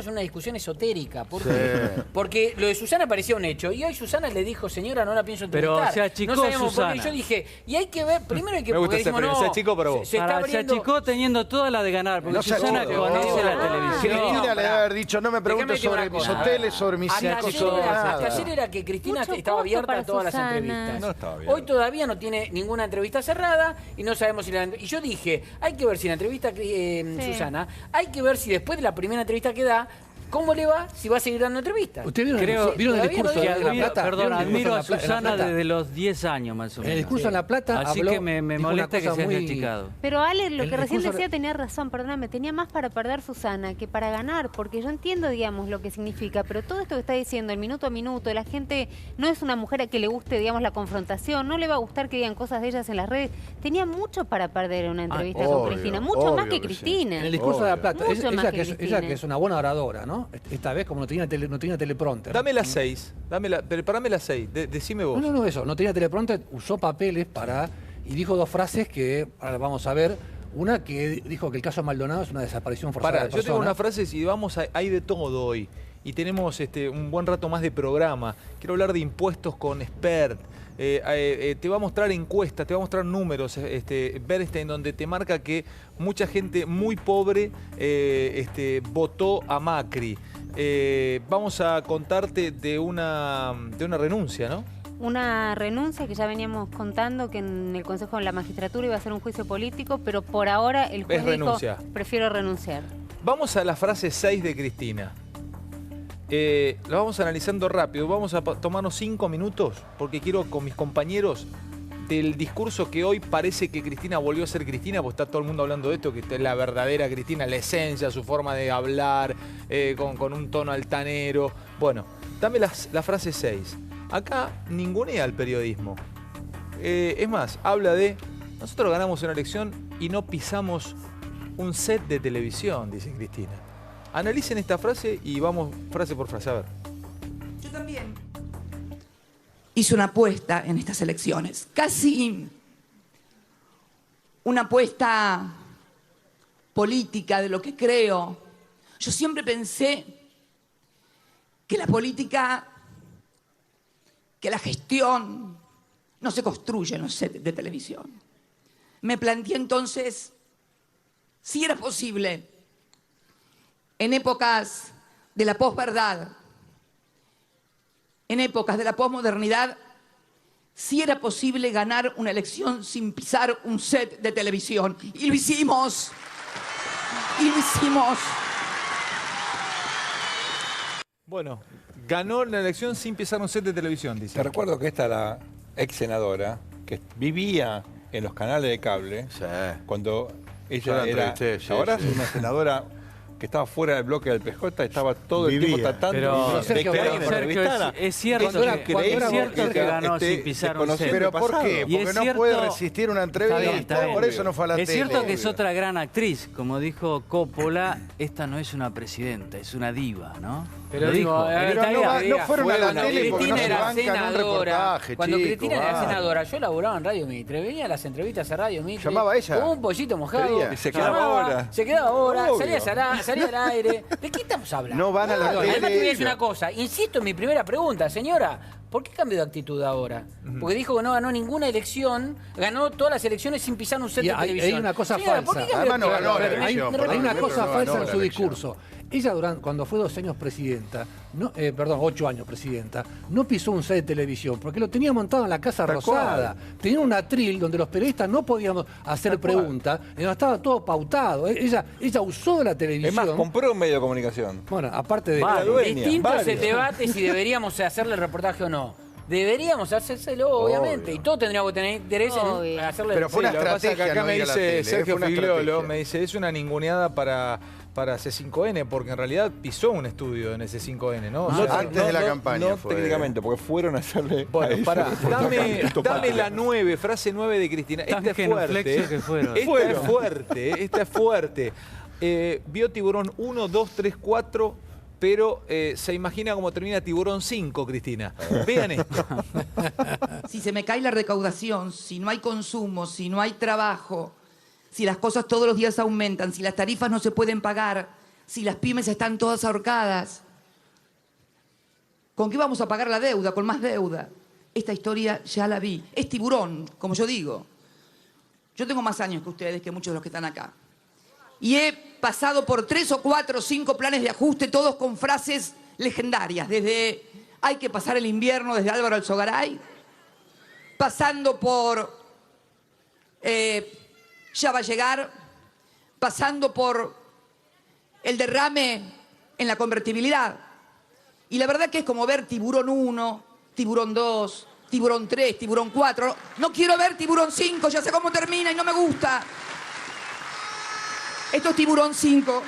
en una discusión esotérica. ¿Por qué? Porque lo de Susana parecía un hecho. Y hoy Susana le dijo, señora, no la pienso
Pero
entrevistar.
se achicó
no sabemos por qué.
Susana.
Yo dije, y hay que ver, primero hay que
Me gusta
porque
ese
dijimos,
premio, se achicó para vos.
Se está
Ahora, se
abriendo.
achicó teniendo toda la de ganar, porque
No se
Susana
achicó.
conoce la
Ah.
televisión.
Cristina le debe haber dicho, no me
Déjame
preguntes
decir una
sobre mis
cosa.
hoteles, sobre mis
Hasta
hijos,
ayer
sobre
era-
nada.
hasta ayer era que Cristina
Mucho
estaba
voto
abierta
para
a todas las
Susana.
entrevistas.
No estaba abierta.
Hoy todavía no tiene ninguna entrevista cerrada y no sabemos si y yo dije, hay que ver si la entrevista Susana, hay que ver si después de la primera entrevista que da, cómo le va, si va a seguir dando entrevistas.
¿Ustedes vieron,
Creo-
vieron el
todavía
discurso
no
de
digo-
La
Admiro,
Plata?
perdón,
¿Vieron el
admiro a
discurso en La
Susana
Plata?
desde los 10 años más o
En el
menos.
discurso en La Plata
Así
habló,
que me
dijo una
molesta que
cosa
se haya
muy-
achicado.
Pero Ale, lo
El
que recién
discurso-
decía tenía razón, perdóname, tenía más para perder Susana que para ganar, porque yo entiendo, digamos, lo que significa, pero todo esto que está diciendo, el minuto a minuto, la gente no es una mujer a que le guste, digamos, la confrontación, no le va a gustar que digan cosas de ellas en las redes. Tenía mucho para perder en una entrevista con
obvio,
Cristina, mucho más
obvio
que
que sí.
Cristina.
En el discurso de La
Obvio.
Plata,
Mucho más que
ella
Cristina.
que es una buena oradora, ¿no? Esta vez como no tenía teleprompter.
Dame las 6. Preparame las 6. Decime vos.
No, eso, no tenía teleprompter, usó papeles para y dijo dos frases que ahora vamos a ver. Una que dijo que el caso Maldonado es una desaparición forzada
Pará,
de
yo tengo
personas.
unas frases y hay de todo hoy. Y tenemos un buen rato más de programa. Quiero hablar de impuestos con expert. Te va a mostrar encuestas, te va a mostrar números, Bernstein, donde te marca que mucha gente muy pobre votó a Macri. Vamos a contarte de una renuncia, ¿no?
Una renuncia que ya veníamos contando que en el Consejo de la Magistratura iba a ser un juicio político, pero por ahora el juez dijo,
renuncia.
prefiero renunciar.
Vamos a la frase 6 de Cristina. Lo vamos analizando rápido. Vamos a tomarnos 5 minutos porque quiero con mis compañeros del discurso que hoy parece que Cristina volvió a ser Cristina, porque está todo el mundo hablando de esto, que es la verdadera Cristina, la esencia, su forma de hablar, con un tono altanero. Bueno, dame la frase 6. Acá ningunea al periodismo. Es más, habla de, nosotros ganamos una elección y no pisamos un set de televisión, dice Cristina. Analicen esta frase y vamos frase por frase, a ver.
Yo también hice una apuesta en estas elecciones, casi una apuesta política de lo que creo. Yo siempre pensé que la política, que la gestión no se construye en los sets de televisión. Me planteé entonces si era posible, en épocas de la posverdad, en épocas de la posmodernidad, si era posible ganar una elección sin pisar un set de televisión. Y lo hicimos. Y lo hicimos.
Bueno, ganó la elección sin pisar un set de televisión, dice.
Te recuerdo que esta la ex senadora que vivía en los canales de cable
Sí.
cuando
Yo la
ella era.
entrevisté, sí,
ahora
sí.
es una senadora que estaba fuera del bloque del PJ, estaba todo el
Vivía.
tiempo tratando
Pero,
de
Sergio,
que alguien la
Sergio,
entrevistara.
es cierto
Eso
que-
es increíble,
es cierto que ganó
este,
sin pisar un set.
desconociendo
¿Pero
el
por
pasado.
qué?
Y es
Porque no
cierto-
puede resistir una entrevista.
Está bien, está bien.
Por eso no fue a la
Es
tele.
cierto que es otra gran actriz, como dijo Coppola, esta no es una presidenta, es una diva, ¿no?
Pero
Lo
digo,
dijo.
Pero
está
no,
bien,
no fueron a la
Cuando
tele porque no
Cristina
se
era
bancan un
senadora,
reportaje,
cuando
chico,
Cristina era
vale.
senadora, yo laburaba en Radio Mitre, venía a las entrevistas a Radio Mitre.
¿Llamaba ella?
Como un pollito mojado.
Quería.
Y se quedaba
Llamaba,
ahora.
Se quedaba ahora,
Obvio.
salía al aire. ¿De qué estamos hablando?
No van a la
Además,
tele
te voy a decir
ella.
una cosa. Insisto en mi primera pregunta, señora. ¿Por qué cambió de actitud ahora? Porque dijo que no ganó ninguna elección, ganó todas las elecciones sin pisar un set
Y
de
hay
televisión.
una cosa
Señora, ¿por qué
falsa.
cambió de
Además no
actitud?
ganó la
Pero
elección,
me-
perdón,
Hay una
pero
cosa
no
falsa
ganó
en
la
su
elección.
discurso. Ella cuando fue 2 años presidenta, 8 años presidenta, no pisó un set de televisión porque lo tenía montado en la Casa
Tal
Rosada. Tenía un atril donde los periodistas no podíamos hacer preguntas, y no estaba todo pautado. Ella usó de la
Es
televisión.
más, compró un medio de comunicación.
Bueno, aparte de...
La dueña,
Distinto es el
varios.
debate si deberíamos hacerle el reportaje o no. Deberíamos hacérselo, obviamente.
Obvio.
Y todos tendríamos que tener interés en
Obvio.
hacerle
Pero
el
fue una
lo que pasa es que
estrategia
acá
no
me
ir a la
dice
tele,
Sergio
fue una
Figliolo,
estrategia.
me dice, es una ninguneada para para C5N, porque en realidad pisó un estudio en ese C5N, ¿no? O
No,
sea,
antes de la campaña
No
fue.
técnicamente, porque fueron a hacerle...
bueno,
a eso.
pará, dame la 9, frase 9 de Cristina.
Tan
Esta es fuerte.
genuflexos que fueron.
Esta es fuerte. Vio Tiburón 1, 2, 3, 4, pero se imagina cómo termina Tiburón 5, Cristina. Vean esto.
Si se me cae la recaudación, si no hay consumo, si no hay trabajo, si las cosas todos los días aumentan, si las tarifas no se pueden pagar, si las pymes están todas ahorcadas, ¿con qué vamos a pagar la deuda? Con más deuda. Esta historia ya la vi. Es Tiburón, como yo digo. Yo tengo más años que ustedes, que muchos de los que están acá. Y he pasado por 3 o 4 o 5 planes de ajuste, todos con frases legendarias. Desde hay que pasar el invierno, desde Álvaro Alzogaray, pasando por ya va a llegar, pasando por el derrame en la convertibilidad. Y la verdad que es como ver Tiburón 1, Tiburón 2, Tiburón 3, Tiburón 4. No quiero ver Tiburón 5, ya sé cómo termina y no me gusta. Esto es Tiburón 5.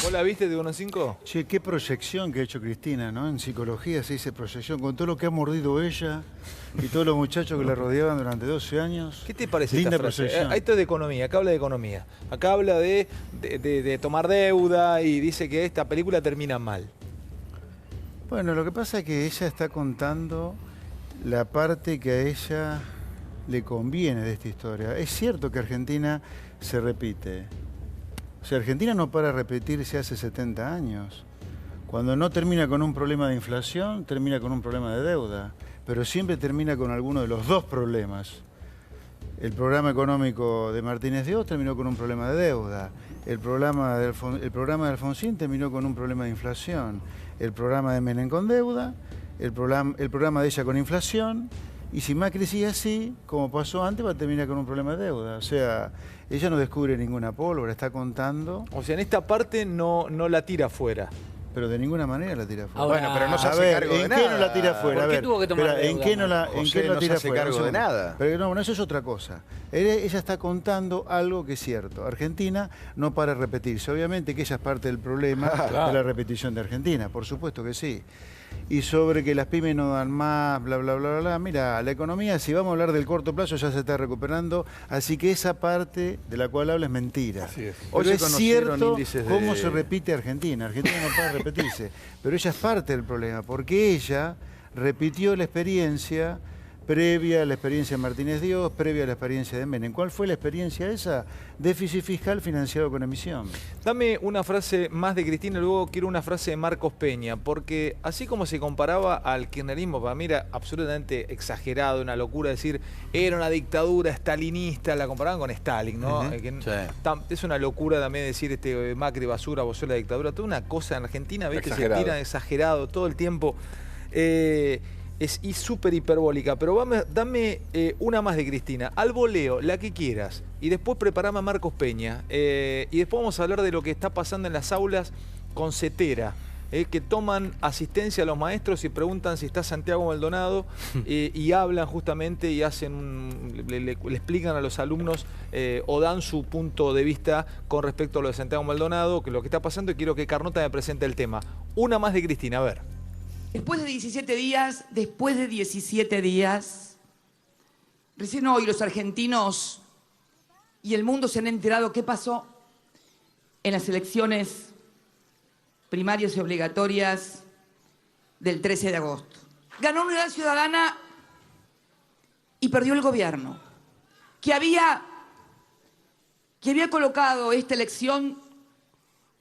¿Vos la viste, Tiburón 5?
Che, qué proyección que ha hecho Cristina, ¿no? En psicología se dice proyección, con todo lo que ha mordido ella y todos los muchachos que la rodeaban durante 12 años.
¿Qué te parece
Linda
esta frase?
proyección.
Esto es de economía, acá habla de economía. Acá habla de tomar deuda y dice que esta película termina mal.
Bueno, lo que pasa es que ella está contando la parte que a ella le conviene de esta historia. Es cierto que Argentina se repite. O sea, Argentina no para de repetirse hace 70 años. Cuando no termina con un problema de inflación, termina con un problema de deuda. Pero siempre termina con alguno de los dos problemas. El programa económico de Martínez de Oz terminó con un problema de deuda. El programa de Alfonsín terminó con un problema de inflación. El programa de Menem con deuda. El programa de ella con inflación. Y si Macri sigue así, como pasó antes, va a terminar con un problema de deuda. O sea, ella no descubre ninguna pólvora, está contando.
O sea, en esta parte no la tira fuera.
Pero de ninguna manera la tira fuera.
Bueno, pero no se
A
hace
ver,
cargo de
¿en
nada.
qué no la tira fuera?
¿Por qué tuvo que tomar
espera, ¿en
deuda,
qué no la,
José,
en qué no
no
la
se
tira
hace
fuera?
cargo
Un
de
segundo.
nada.
Pero no, eso es otra cosa. Ella está contando algo que es cierto. Argentina no para de repetirse. Obviamente que ella es parte del problema de la repetición de Argentina, por supuesto que sí. Y sobre que las pymes no dan más, bla, bla, bla, bla. Mira, la economía, si vamos a hablar del corto plazo, ya se está recuperando. Así que esa parte de la cual habla es mentira.
Así es.
Pero
Hoy se
es
conocieron
cierto
índices de-
cómo se repite Argentina. Argentina no para de repetirse. Pero ella es parte del problema, porque ella repitió la experiencia previa a la experiencia de Martínez de Oz, previa a la experiencia de Menem. ¿Cuál fue la experiencia esa? Déficit fiscal financiado con emisión.
Dame una frase más de Cristina, luego quiero una frase de Marcos Peña, porque así como se comparaba al kirchnerismo, para mí era absolutamente exagerado, una locura decir, era una dictadura stalinista, la comparaban con Stalin, ¿no? Es una locura también decir Macri basura, vos sos la dictadura, toda una cosa en Argentina, ves que se tira exagerado todo el tiempo. Es súper hiperbólica, pero dame una más de Cristina, al voleo, la que quieras, y después preparame a Marcos Peña, y después vamos a hablar de lo que está pasando en las aulas con Cetera, que toman asistencia a los maestros y preguntan si está Santiago Maldonado, y hablan justamente y hacen le explican a los alumnos o dan su punto de vista con respecto a lo de Santiago Maldonado, que lo que está pasando, y quiero que Carnota me presente el tema. Una más de Cristina, a ver.
Después de 17 días, recién hoy los argentinos y el mundo se han enterado qué pasó en las elecciones primarias y obligatorias del 13 de agosto. Ganó Unidad Ciudadana y perdió el gobierno, que había colocado esta elección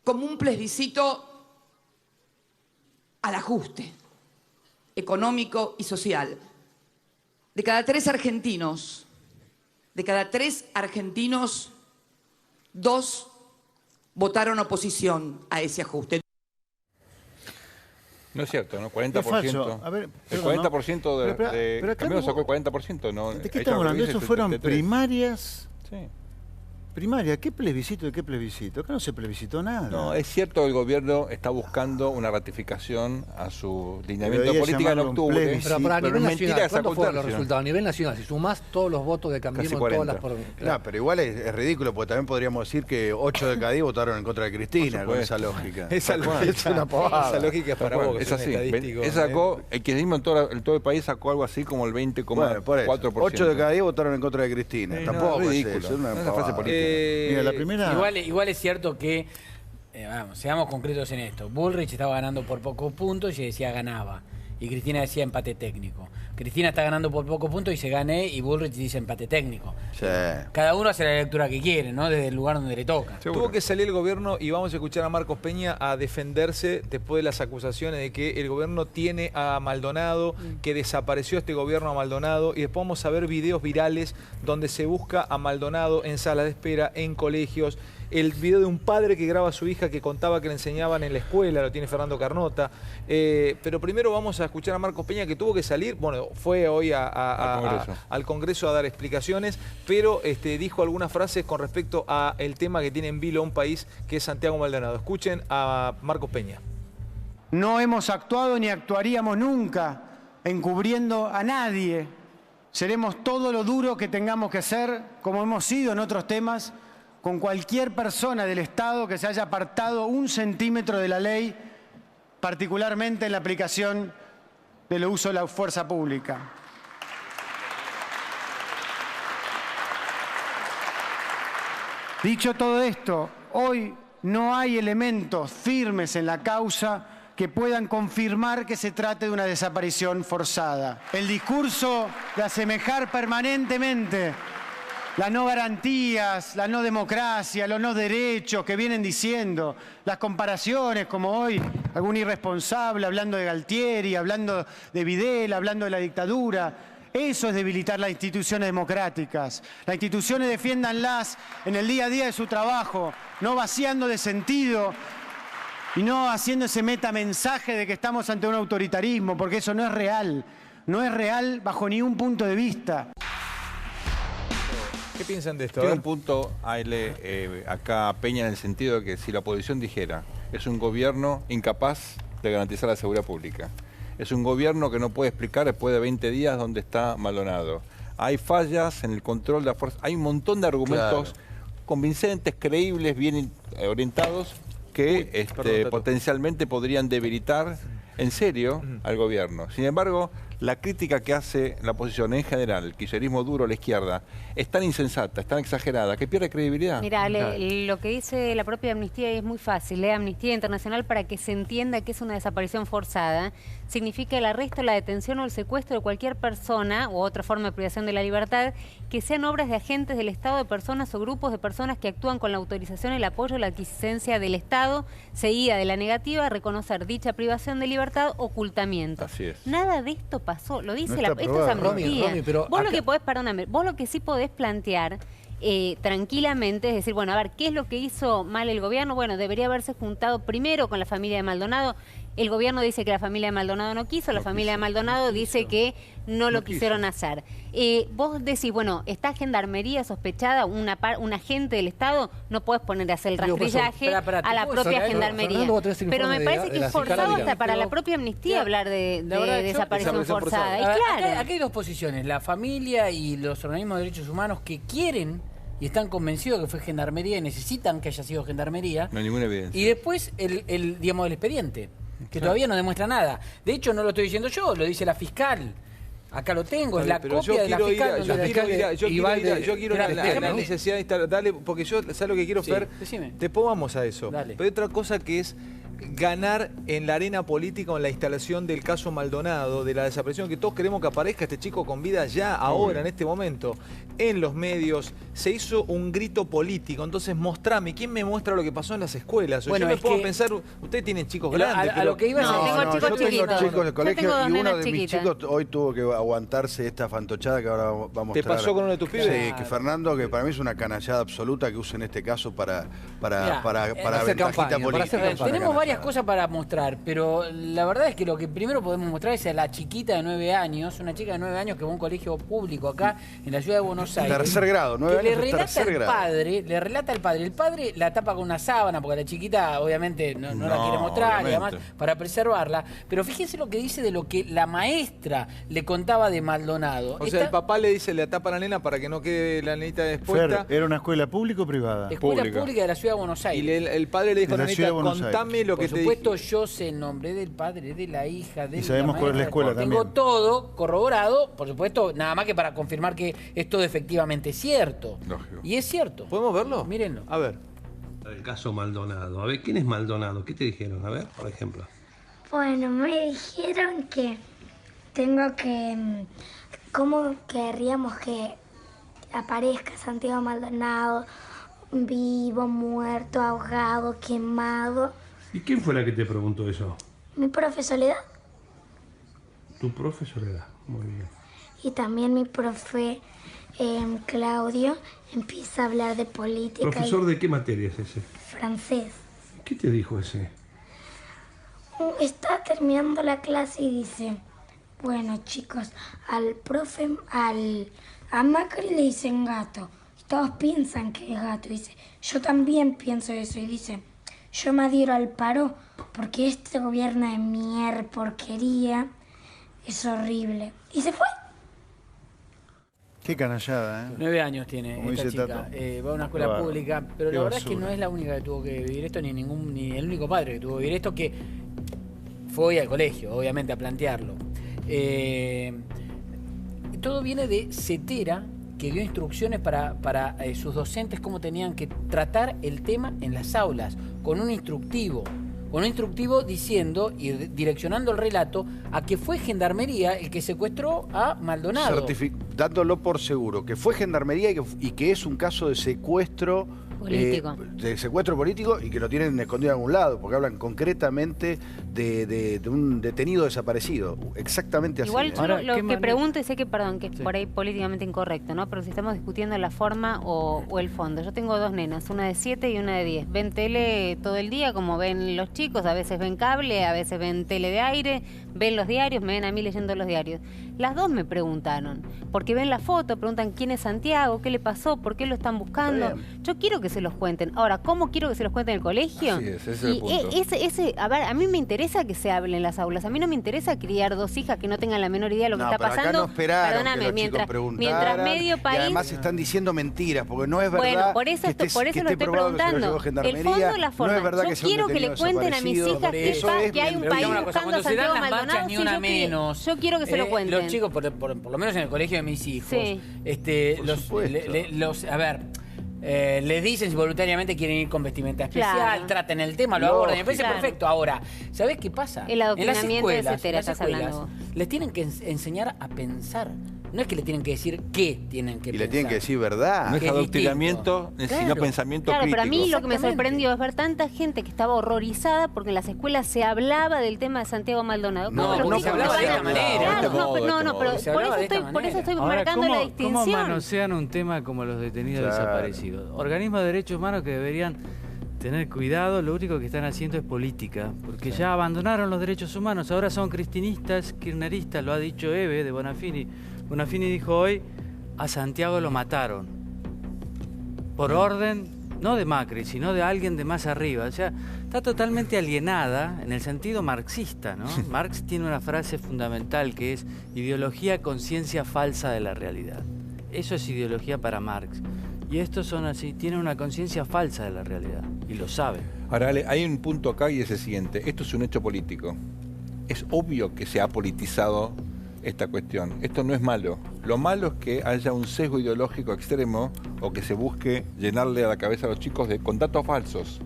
como un plebiscito al ajuste económico y social. De cada 3 argentinos, 2 votaron oposición a ese ajuste.
No es cierto, ¿no? 40%.
Es falso. A ver,
El
perdón,
40% de...
pero acá
Camilo
no-
sacó el 40%, ¿no?
¿De qué estamos hablando? Eso fueron primarias.
Sí.
primaria. ¿Qué plebiscito de qué plebiscito? Acá no se plebiscitó nada.
No, es cierto que el gobierno está buscando una ratificación a su lineamiento
Debería
política en
llamarlo un
octubre.
plebiscito.
Pero a nivel
es mentira
nacional,
esa
¿cuántos fueron los
ocultación.
resultados? A nivel nacional, si sumás todos los votos de Cambiemos en todas las...
40.
No, pero igual es ridículo, porque también podríamos decir que 8 de cada 10 votaron en contra de Cristina, con esa lógica.
Esa lógica,
Es una pavada.
esa lógica es para
Tal cual,
vos, que
es
sos un
así.
estadístico.
Él sacó, el kirchnerismo en todo el país sacó algo así como el 20,4%.
Bueno, por eso. 8 de cada 10 votaron en contra de Cristina.
Sí,
Tampoco
no,
es
ridículo.
eso, es una
No es una frase
pavada.
política.
Mira, la primera...
Igual es cierto que, vamos, seamos concretos en esto. Bullrich estaba ganando por pocos puntos y decía ganaba. Y Cristina decía empate técnico. Cristina está ganando por pocos puntos y se gané, y Bullrich dice empate técnico.
Sí.
Cada uno hace la lectura que quiere, ¿no? Desde el lugar donde le toca.
Seguro.
Tuvo que salir el gobierno, y vamos a escuchar a Marcos Peña a defenderse después de las acusaciones de que el gobierno tiene a Maldonado, que desapareció este gobierno a Maldonado, y después vamos a ver videos virales donde se busca a Maldonado en salas de espera, en colegios. El video de un padre que graba a su hija que contaba que le enseñaban en la escuela, lo tiene Fernando Carnota. Pero primero vamos a escuchar a Marcos Peña, que tuvo que salir, bueno, fue hoy al Congreso a dar explicaciones, pero dijo algunas frases con respecto al tema que tiene en vilo un país, que es Santiago Maldonado. Escuchen a Marcos Peña.
No hemos actuado ni actuaríamos nunca encubriendo a nadie. Seremos todo lo duro que tengamos que ser, como hemos sido en otros temas, con cualquier persona del Estado que se haya apartado 1 centímetro de la ley, particularmente en la aplicación del uso de la fuerza pública. Dicho todo esto, hoy no hay elementos firmes en la causa que puedan confirmar que se trate de una desaparición forzada. El discurso de asemejar permanentemente las no garantías, la no democracia, los no derechos que vienen diciendo, las comparaciones como hoy, algún irresponsable hablando de Galtieri, hablando de Videla, hablando de la dictadura. Eso es debilitar las instituciones democráticas. Las instituciones defiéndanlas en el día a día de su trabajo, no vaciando de sentido y no haciendo ese metamensaje de que estamos ante un autoritarismo, porque eso no es real. No es real bajo ningún punto de vista.
¿Qué piensan de esto?
Tiene un punto, Aile, acá Peña, en el sentido de que si la oposición dijera es un gobierno incapaz de garantizar la seguridad pública, es un gobierno que no puede explicar después de 20 días dónde está Maldonado, hay fallas en el control de la fuerza, hay un montón de argumentos convincentes, creíbles, bien orientados, que potencialmente podrían debilitar en serio al gobierno. Sin embargo, la crítica que hace la oposición en general, el kirchnerismo duro, la izquierda, es tan insensata, es tan exagerada, que pierde credibilidad.
Mira, lo que dice la propia Amnistía es muy fácil. Lea Amnistía Internacional para que se entienda que es una desaparición forzada. Significa el arresto, la detención o el secuestro de cualquier persona u otra forma de privación de la libertad que sean obras de agentes del Estado, de personas o grupos de personas que actúan con la autorización, el apoyo o la aquiescencia del Estado, seguida de la negativa a reconocer dicha privación de libertad, ocultamiento.
Así es.
Nada de esto pasó, lo dice
No está
esto es
aprobado.
Amnistía.
Romy, pero
vos lo
acá-
que podés, perdóname, vos lo que sí podés plantear tranquilamente es decir, bueno, a ver, ¿qué es lo que hizo mal el gobierno? Bueno, debería haberse juntado primero con la familia de Maldonado. El gobierno dice que la familia de Maldonado no quiso, la familia de Maldonado dice que no lo quisieron hacer. Vos decís, bueno, está Gendarmería sospechada, un agente del Estado, no podés poner a hacer el
Digo, por eso,
rastrillaje
espera,
a la
¿te puedo
propia
decir algo?
Gendarmería.
Fernando, vos tenés el
Pero me
informe
parece
de
que
la
es forzado
Fiscalía.
hasta para la
Pero-
propia Amnistía
Mira,
hablar de
la verdad, yo-
desaparición
desaparición
forzada. Y
Acá,
claro.
acá hay dos posiciones, la familia y los organismos de derechos humanos que quieren y están convencidos que fue Gendarmería y necesitan que haya sido Gendarmería.
No hay ninguna evidencia.
Y después digamos, el expediente, que todavía no demuestra nada. De hecho, no lo estoy diciendo yo, lo dice la fiscal. Acá lo tengo, es la
Pero
copia de la fiscal.
yo quiero ir a la
déjame-
necesidad de estar, dale, porque yo, ¿sabes lo que quiero,
Sí,
Fer?
decime.
Después vamos a eso.
Dale.
Pero hay otra cosa que es ganar en la arena política o en la instalación del caso Maldonado, de la desaparición, que todos queremos que aparezca este chico con vida ya, ahora, en este momento, en los medios. Se hizo un grito político, entonces mostrame, ¿quién me muestra lo que pasó en las escuelas? O
Bueno,
yo me
es
pongo a
que-
pensar, ustedes tienen chicos
Pero
grandes,
a lo que iba
No,
a
tengo chicos
yo tengo
chiquitos.
chicos del
Yo
colegio
tengo dos
y uno
nenas
de mis
chiquitas.
chicos hoy tuvo que aguantarse esta fantochada que ahora vamos a mostrar.
¿Te pasó con uno de tus pibes?
Sí, que Fernando, que para mí es una canallada absoluta que usen este caso para
Mirá,
ventajita
hacer campaña, para hacer
política.
campaña.
Es una
Tenemos
canallada.
varias cosas para mostrar, pero la verdad es que lo que primero podemos mostrar es a la chiquita de 9 años, una chica de 9 años que va a un colegio público acá en la ciudad de Buenos Aires.
Tercer grado, 9
que
años,
le relata al padre. El padre la tapa con una sábana, porque la chiquita obviamente no la quiere mostrar, y además para preservarla. Pero fíjense lo que dice de lo que la maestra le contaba de Maldonado.
O sea, el papá le dice, le tapa a la nena para que no quede la nenita expuesta.
Fer, ¿era una escuela pública o privada?
Escuela pública de la ciudad de Buenos Aires.
Y el padre le dijo a la nenita, contame lo que te dije.
Por supuesto, yo sé el nombre del padre, de la hija, de
y sabemos cuál es la escuela también.
Tengo todo corroborado, por supuesto, nada más que para confirmar que esto efectivamente es cierto.
Lógico.
Y es cierto.
¿Podemos verlo?
Mírenlo.
A ver.
El caso Maldonado. A ver, ¿quién es Maldonado? ¿Qué te dijeron? A ver, por ejemplo.
Bueno, me dijeron que tengo que... ¿Cómo querríamos que aparezca Santiago Maldonado vivo, muerto, ahogado, quemado?
¿Y quién fue la que te preguntó eso?
Mi profe Soledad.
Tu profe Soledad. Muy bien.
Y también mi profe Claudio empieza a hablar de política.
¿Profesor de qué materia es ese?
Francés.
¿Qué te dijo ese?
Está terminando la clase y dice, bueno chicos, al profe, a Macri le dicen gato. Y todos piensan que es gato. Dice, yo también pienso eso. Y dice, yo me adhiero al paro porque este gobierno de mierda, porquería, es horrible. Y se fue.
Qué canallada, ¿eh?
9 años tiene
Como
esta
dice
chica.
Tato.
Va a una escuela
Qué
pública, pero
qué
la verdad es
basura.
que no es la única que tuvo que vivir esto, ni el único padre que tuvo que vivir esto, que fue al colegio, obviamente, a plantearlo. Todo viene de Cetera, que dio instrucciones para sus docentes cómo tenían que tratar el tema en las aulas, con un instructivo diciendo y direccionando el relato a que fue Gendarmería el que secuestró a Maldonado.
Dándolo por seguro, que fue Gendarmería y que es un caso de secuestro político y que lo tienen escondido en algún lado, porque hablan concretamente de un detenido desaparecido. Exactamente así.
Igual yo lo que pregunto, y sé que, perdón, que es por ahí políticamente incorrecto, ¿no? Pero si estamos discutiendo la forma o el fondo. Yo tengo 2 nenas, una de 7 y una de 10. Ven tele todo el día, como ven los chicos, a veces ven cable, a veces ven tele de aire, ven los diarios, me ven a mí leyendo los diarios. Las dos me preguntaron, porque ven la foto, preguntan quién es Santiago, qué le pasó, por qué lo están buscando. Yo quiero que se los cuenten. Ahora, ¿cómo quiero que se los cuenten en el colegio?
Así es, ese es el punto.
A ver, a mí me interesa que se hable en las aulas. A mí no me interesa criar 2 hijas que no tengan la menor idea de lo que está
pero
pasando.
Acá no esperaron
Perdóname,
que los chicos
mientras medio país...
Y además están diciendo mentiras, porque no es verdad.
Bueno, por eso,
que
lo estoy preguntando. El fondo o la forma.
No es verdad
yo
que sea
quiero que le cuenten a mis hijas que hay un país buscando a Santiago Maldonado. Yo quiero que se lo cuenten.
Los chicos, por lo menos en el colegio de mis hijos,
Sí.
les dicen si voluntariamente quieren ir con vestimenta especial,
Claro.
traten el tema, lo abordan, me parece perfecto. Ahora, ¿sabés qué pasa?
El adoctrinamiento de Cetera,
en las
estás
escuelas
hablando.
les tienen que enseñar a pensar. No es que le tienen que decir qué tienen que
Y
pensar.
le tienen que decir verdad.
No es
Es
adoctrinamiento,
distinto.
sino pensamiento
Claro,
crítico.
pero a mí lo que me
Exactamente.
sorprendió es ver tanta gente que estaba horrorizada porque en las escuelas se hablaba del tema de Santiago Maldonado.
No,
¿Cómo los
no
chicos
se hablaba
van
de
a-
esta manera.
Claro,
De este modo,
pero
se
por
hablaba
eso
de esta
estoy, por eso
manera.
estoy
Ahora,
marcando la
¿cómo
distinción.
manosean un tema como los detenidos
Claro.
desaparecidos? Organismos de derechos humanos que deberían tener cuidado, lo único que están haciendo es política, porque ya abandonaron los derechos humanos, ahora son cristinistas, kirchneristas, lo ha dicho Eve de Bonafini. Bonafini dijo hoy, a Santiago lo mataron, por orden, no de Macri, sino de alguien de más arriba. O sea, está totalmente alienada en el sentido marxista, ¿no? Marx tiene una frase fundamental que es ideología, conciencia falsa de la realidad. Eso es ideología para Marx. Y estos son así, tienen una conciencia falsa de la realidad, y lo saben.
Ahora, Ale, hay un punto acá y es el siguiente. Esto es un hecho político. Es obvio que se ha politizado esta cuestión. Esto no es malo. Lo malo es que haya un sesgo ideológico extremo o que se busque llenarle a la cabeza a los chicos con datos falsos.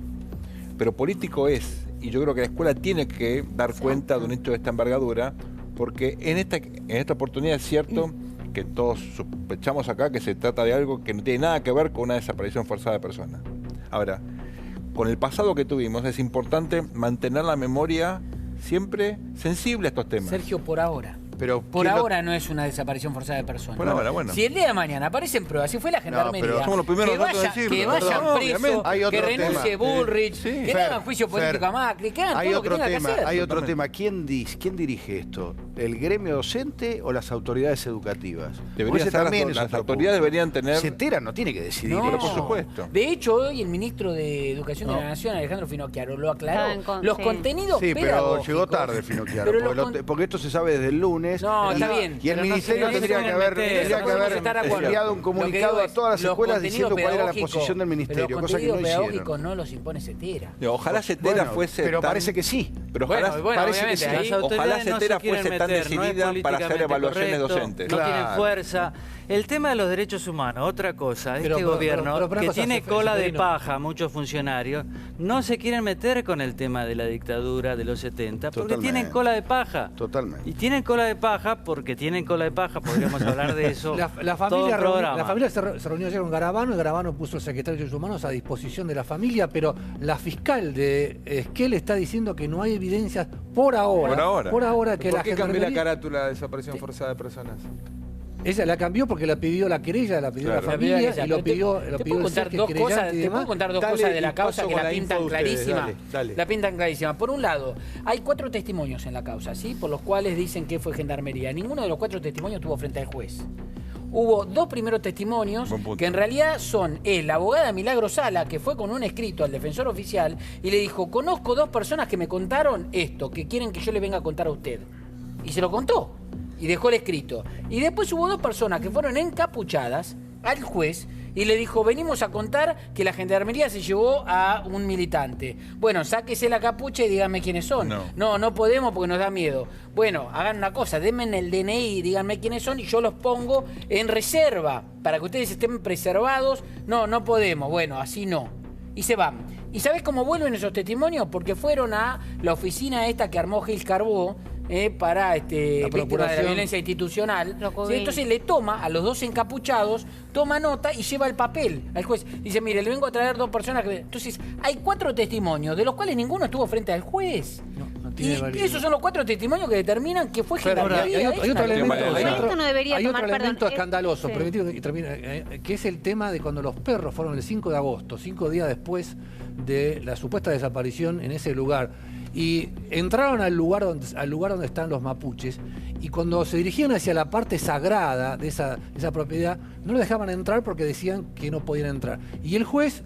Pero político es, y yo creo que la escuela tiene que dar cuenta de un hecho de esta envergadura, porque en esta oportunidad es cierto que todos sospechamos acá que se trata de algo que no tiene nada que ver con una desaparición forzada de personas. Ahora, con el pasado que tuvimos es importante mantener la memoria siempre sensible a estos temas.
Sergio, por ahora.
Pero
por ahora no es una desaparición forzada de personas.
Por ahora, bueno.
Si el día de mañana aparecen pruebas, si fue la gendarmería,
pero
somos los primeros
que vayan presos, que renuncie Bullrich, que le hagan juicio político a Macri, que hagan todo lo que tenga que hacer.
Hay otro tema. ¿Quién dirige esto? ¿El gremio docente o las autoridades educativas?
Debería ser las autoridades deberían tener...
Cetera no tiene que decidir.
No,
por supuesto.
De hecho, hoy el ministro de Educación de la Nación, Alejandro Finocchiaro, lo aclaró. Los contenidos pedagógicos.
Pero llegó tarde Finocchiaro, porque esto se sabe desde el lunes.
No, está bien.
Y el ministerio tendría que haber enviado un comunicado a todas las escuelas diciendo cuál era la posición del ministerio, cosa que no hicieron.
No los impone Cetera.
Ojalá Cetera fuese
pero
tan...
parece que sí.
Pero parece que sí. Ojalá Cetera fuese tan decidida para hacer evaluaciones docentes.
No tienen fuerza. El tema de los derechos humanos, otra cosa. Este gobierno, que tiene cola de paja, muchos funcionarios, no se quieren meter con el tema de la dictadura de los 70, porque tienen cola de paja.
Totalmente.
Y tienen cola de paja porque tienen cola de paja, podríamos hablar de eso.
La familia se reunió ayer con Garabano, y Garabano puso al secretario de Derechos Humanos a disposición de la familia, pero la fiscal de Esquel está diciendo que no hay evidencias por ahora. Por ahora que
¿Por qué cambió la carátula de desaparición forzada de personas?
Ella la cambió porque la pidió la querella, la pidió la familia y lo pidió
¿Te puedo contar dos cosas de la causa que la pintan clarísima? La pintan clarísima. Por un lado, hay 4 testimonios en la causa, ¿sí? Por los cuales dicen que fue gendarmería. Ninguno de los 4 testimonios estuvo frente al juez. Hubo 2 primeros testimonios que en realidad son la abogada Milagro Sala, que fue con un escrito al defensor oficial y le dijo: conozco 2 personas que me contaron esto, que quieren que yo le venga a contar a usted. Y se lo contó. Y dejó el escrito. Y después hubo 2 personas que fueron encapuchadas al juez y le dijo: venimos a contar que la gendarmería se llevó a un militante. Bueno, sáquese la capucha y díganme quiénes son. No podemos porque nos da miedo. Bueno, hagan una cosa, denme el DNI y díganme quiénes son y yo los pongo en reserva para que ustedes estén preservados. No podemos. Bueno, así no. Y se van. ¿Y sabés cómo vuelven esos testimonios? Porque fueron a la oficina esta que armó Gil Carbó, para víctimas de la violencia institucional. ¿Sí? Entonces le toma a los 2 encapuchados, toma nota y lleva el papel al juez. Dice: mire, le vengo a traer 2 personas que... Entonces hay 4 testimonios, de los cuales ninguno estuvo frente al juez. Y esos son los 4 testimonios que determinan que fue gendarmería.
Hay otro elemento escandaloso, que es el tema de cuando los perros fueron el 5 de agosto, 5 días después de la supuesta desaparición en ese lugar. Y entraron al lugar donde están los mapuches, y cuando se dirigían hacia la parte sagrada de esa propiedad, no lo dejaban entrar porque decían que no podían entrar. Y el juez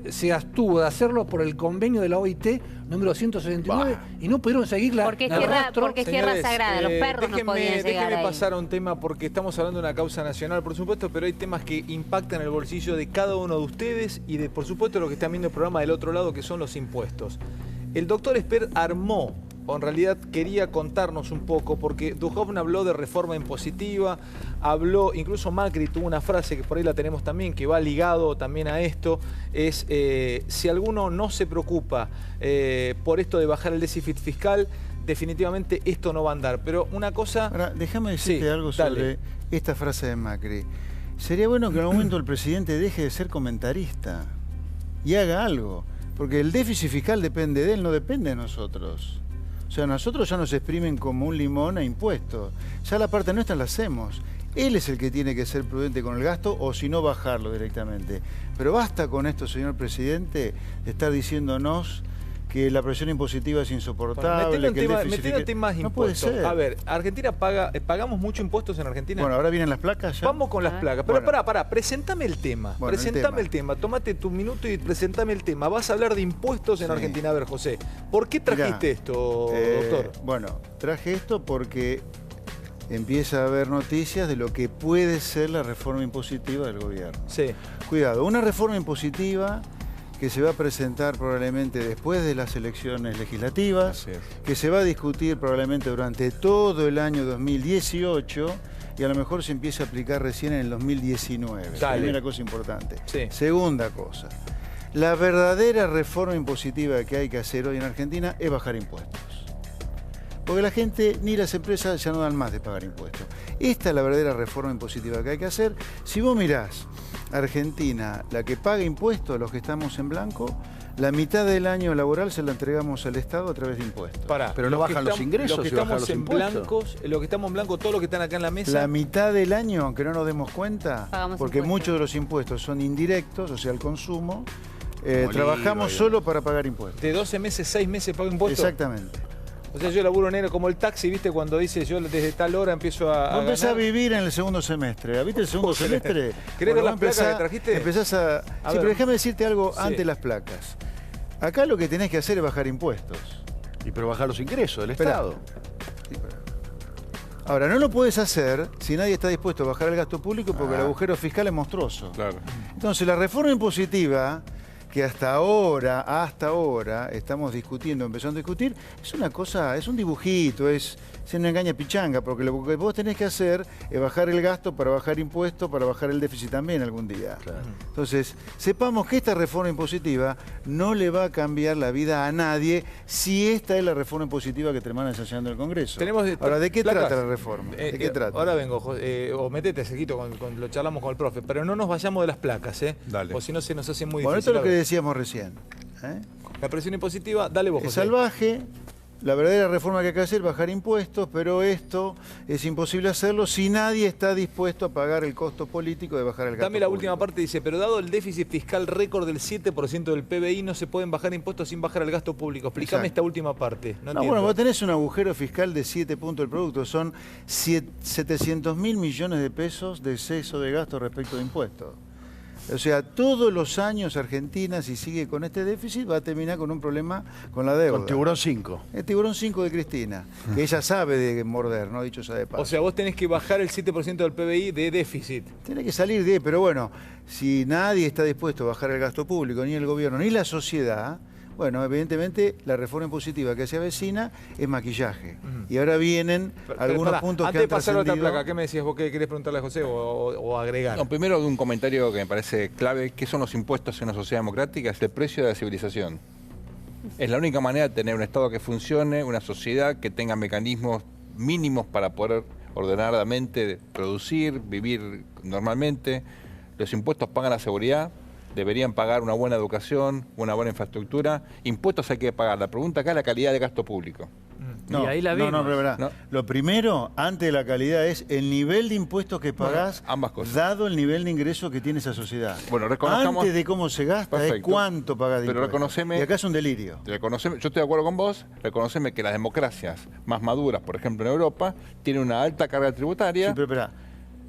se abstuvo de hacerlo por el convenio de la OIT número 169 y no pudieron seguir
porque es tierra sagrada, los perros no podían llegar
Déjenme
ahí.
pasar a un tema, porque estamos hablando de una causa nacional, por supuesto, pero hay temas que impactan el bolsillo de cada uno de ustedes y de, por supuesto, los que están viendo el programa del otro lado, que son los impuestos. El doctor Esper armó, o en realidad quería contarnos un poco, porque Duhovne habló de reforma impositiva, habló, incluso Macri tuvo una frase que por ahí la tenemos también, que va ligado también a esto, es si alguno no se preocupa por esto de bajar el déficit fiscal, definitivamente esto no va a andar. Pero una cosa...
Ahora, déjame decirte algo sobre esta frase de Macri. Sería bueno que en algún momento el presidente deje de ser comentarista y haga algo, porque el déficit fiscal depende de él, no depende de nosotros. O sea, nosotros ya nos exprimen como un limón a impuestos. Ya la parte nuestra la hacemos. Él es el que tiene que ser prudente con el gasto, o si no, bajarlo directamente. Pero basta con esto, señor presidente, de estar diciéndonos que la presión impositiva es insoportable.
Metiendo temas
no puede
impuestos.
ser.
A ver, Argentina pagamos mucho impuestos en Argentina.
Bueno, ahora vienen las placas ya.
Vamos con las placas. Pero pará, presentame el tema.
Bueno,
presentame el tema. Tómate tu minuto y presentame el tema. Vas a hablar de impuestos en Argentina. A ver, José, ¿por qué trajiste esto, doctor?
Bueno, traje esto porque empieza a haber noticias de lo que puede ser la reforma impositiva del gobierno.
Sí.
Cuidado, una reforma impositiva que se va a presentar probablemente después de las elecciones legislativas, que se va a discutir probablemente durante todo el año 2018 y a lo mejor se empieza a aplicar recién en el 2019. Primera cosa importante. Segunda cosa, la verdadera reforma impositiva que hay que hacer hoy en Argentina es bajar impuestos. Porque la gente ni las empresas ya no dan más de pagar impuestos. Esta es la verdadera reforma impositiva que hay que hacer. Si vos mirás Argentina, la que paga impuestos, los que estamos en blanco, La mitad del año laboral se la entregamos al Estado a través de impuestos.
Pará,
Pero no bajan los ingresos,
Los que
si bajan
estamos
los
en
impuestos.
blancos, los que estamos en blanco, todos los que están acá en la mesa.
La mitad del año, aunque no nos demos cuenta,
Pagamos
porque
impuestos.
muchos de los impuestos son indirectos, o sea, el consumo,
Como
trabajamos
el IVA,
solo para pagar impuestos.
De 12 meses, 6 meses pago impuestos.
Exactamente.
O sea, yo laburo negro como el taxi, ¿viste? Cuando dice yo desde tal hora empiezo a
Vos empezás a
ganar.
vivir en el segundo semestre. ¿Viste el segundo
Joder.
semestre?
¿Querés ver
Bueno,
las placas que trajiste?
Empezás a... Sí,
ver.
pero déjame decirte algo
Sí.
antes de las placas. Acá lo que tenés que hacer es bajar impuestos.
Y pero bajar los ingresos del
Esperá.
Estado.
Ahora, no lo puedes hacer si nadie está dispuesto a bajar el gasto público porque el agujero fiscal es monstruoso.
Claro.
Entonces, la reforma impositiva que hasta ahora estamos discutiendo, empezando a discutir, es una cosa, es un dibujito, es una engaña pichanga, porque lo que vos tenés que hacer es bajar el gasto para bajar impuestos, para bajar el déficit también algún día.
Claro.
Entonces, sepamos que esta reforma impositiva no le va a cambiar la vida a nadie si esta es la reforma impositiva que termina ensayando el Congreso. Ahora, ¿de qué
placas.
trata la reforma? ¿De qué trata?
Ahora vengo, o metete, Sergito, lo charlamos con el profe, pero no nos vayamos de las placas, ¿eh?
Dale.
O si no se nos hace muy
Bueno,
difícil.
esto es lo
A
que
ver,
decíamos recién.
La presión impositiva, dale vos,
Es
José.
salvaje. La verdadera reforma que hay que hacer es bajar impuestos, pero esto es imposible hacerlo si nadie está dispuesto a pagar el costo político de bajar el gasto
Dame la
público.
última parte, dice, pero dado el déficit fiscal récord del 7% del PBI, no se pueden bajar impuestos sin bajar el gasto público. Explícame
Exacto.
esta última parte. No,
No,
entiendo.
bueno, vos tenés un agujero fiscal de 7 puntos del producto. Son 700.000 millones de pesos de exceso de gasto respecto de impuestos. O sea, todos los años Argentina, si sigue con este déficit, va a terminar con un problema con la deuda.
Con tiburón 5.
El tiburón 5 de Cristina, que ella sabe de morder, ¿no? Dicho sea de paso.
O sea, vos tenés que bajar el 7% del PBI de déficit.
Tiene que salir de, pero bueno, si nadie está dispuesto a bajar el gasto público, ni el gobierno, ni la sociedad, bueno, evidentemente la reforma impositiva que se avecina es maquillaje. Y ahora vienen algunos
Pará,
puntos que
antes
han
de pasar a otra
trascendido.
placa, ¿qué me decías vos que querés preguntarle a José o agregar?
No, primero un comentario que me parece clave. ¿Qué son los impuestos en una sociedad democrática? Es el precio de la civilización. Es la única manera de tener un Estado que funcione, una sociedad que tenga mecanismos mínimos para poder ordenadamente producir, vivir normalmente. Los impuestos pagan la seguridad, deberían pagar una buena educación, una buena infraestructura. Impuestos hay que pagar. La pregunta acá es la calidad de gasto público.
No,
Y ahí la vimos.
no, pero verá,
No.
lo primero, antes de la calidad, es el nivel de impuestos que pagás,
ambas cosas.
dado el nivel de ingreso que tiene esa sociedad.
Bueno, reconozcamos-
Antes de cómo se gasta, es
Perfecto.
cuánto pagás de
Pero
impuestos.
reconoceme-
Y acá es un delirio.
Yo estoy de acuerdo con vos, reconoceme que las democracias más maduras, por ejemplo en Europa, tienen una alta carga tributaria.
Sí, pero espera,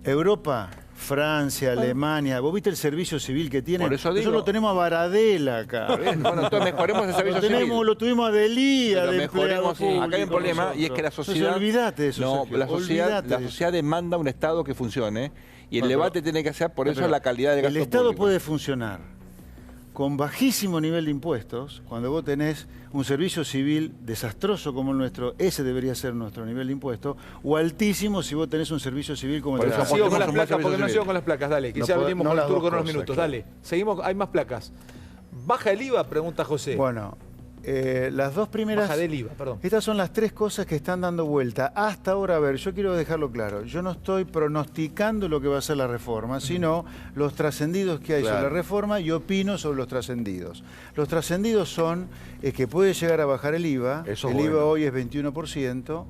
Europa, Francia, Alemania, ¿vos viste el servicio civil que tienen?
Por eso digo.
Nosotros lo tenemos a Baradela acá.
Bien, bueno, entonces mejoremos el servicio civil.
Lo tuvimos a Delía
Pero
de empleado
mejoremos,
público
acá hay un problema y es que la
nosotros.
sociedad...
Entonces, olvídate de eso,
No,
Sergio,
la
olvídate de eso.
sociedad demanda un Estado que funcione y el
Bueno,
debate
pero-
tiene que ser por eso
Pero
la calidad del gasto
el Estado
público.
puede funcionar con bajísimo nivel de impuestos, cuando vos tenés un servicio civil desastroso como el nuestro, ese debería ser nuestro nivel de impuestos, o altísimo si vos tenés un servicio civil como el
Por
de
eso
acá.
Sigo con
apostemos
las
un buen
placas porque
servicio
no
civil.
sigo con las placas, dale. Quizá
No
venimos
no
con el
las
turco
dos
en unos
cosas,
minutos,
claro.
dale. Seguimos, hay más placas. ¿Baja el IVA? Pregunta José.
Bueno, las dos primeras...
Baja del IVA, perdón.
Estas son las tres cosas que están dando vuelta. Hasta ahora, a ver, yo quiero dejarlo claro. Yo no estoy pronosticando lo que va a ser la reforma, sino los trascendidos que hay
Claro.
sobre la reforma y opino sobre los trascendidos. Los trascendidos son que puede llegar a bajar el IVA.
Eso
El
es
IVA
bueno.
hoy es 21%.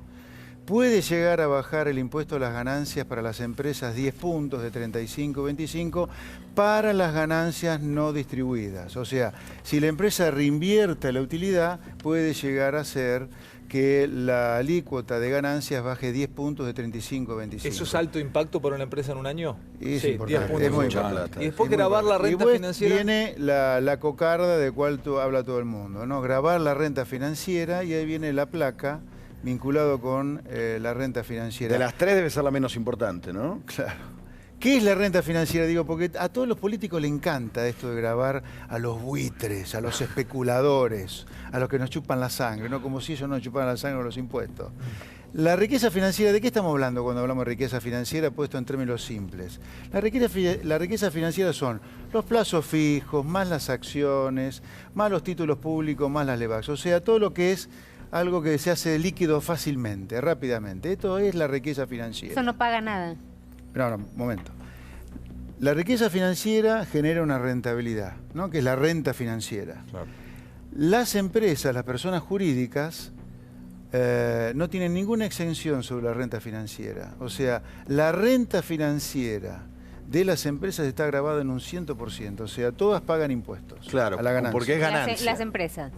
Puede llegar a bajar el impuesto a las ganancias para las empresas 10 puntos, de 35 a 25, para las ganancias no distribuidas. O sea, si la empresa reinvierte la utilidad, puede llegar a ser que la alícuota de ganancias baje 10 puntos de 35 a 25.
¿Eso es alto impacto para una empresa en un año?
Es
sí,
importante,
10 puntos.
es muy
mucho.
importante.
Y después
Es muy
grabar la
importante.
renta
Y después
financiera.
viene la cocarda de cual habla todo el mundo, ¿no? Grabar la renta financiera y ahí viene la placa vinculado con la renta financiera.
De las tres debe ser la menos importante, ¿no?
Claro. ¿Qué es la renta financiera? Digo, porque a todos los políticos les encanta esto de grabar a los buitres, a los especuladores, a los que nos chupan la sangre, ¿no? Como si ellos no nos chuparan la sangre con los impuestos. La riqueza financiera, ¿de qué estamos hablando cuando hablamos de riqueza financiera puesto en términos simples? La riqueza financiera son los plazos fijos, más las acciones, más los títulos públicos, más las LEVAX. O sea, todo lo que es algo que se hace líquido fácilmente, rápidamente. Esto es la riqueza financiera.
Eso no paga nada.
No, momento. La riqueza financiera genera una rentabilidad, ¿no? Que es la renta financiera.
Claro.
Las empresas, las personas jurídicas, no tienen ninguna exención sobre la renta financiera. O sea, la renta financiera de las empresas está grabada en un 100%. O sea, todas pagan impuestos.
Claro,
a la ganancia.
porque es ganancia.
Las empresas.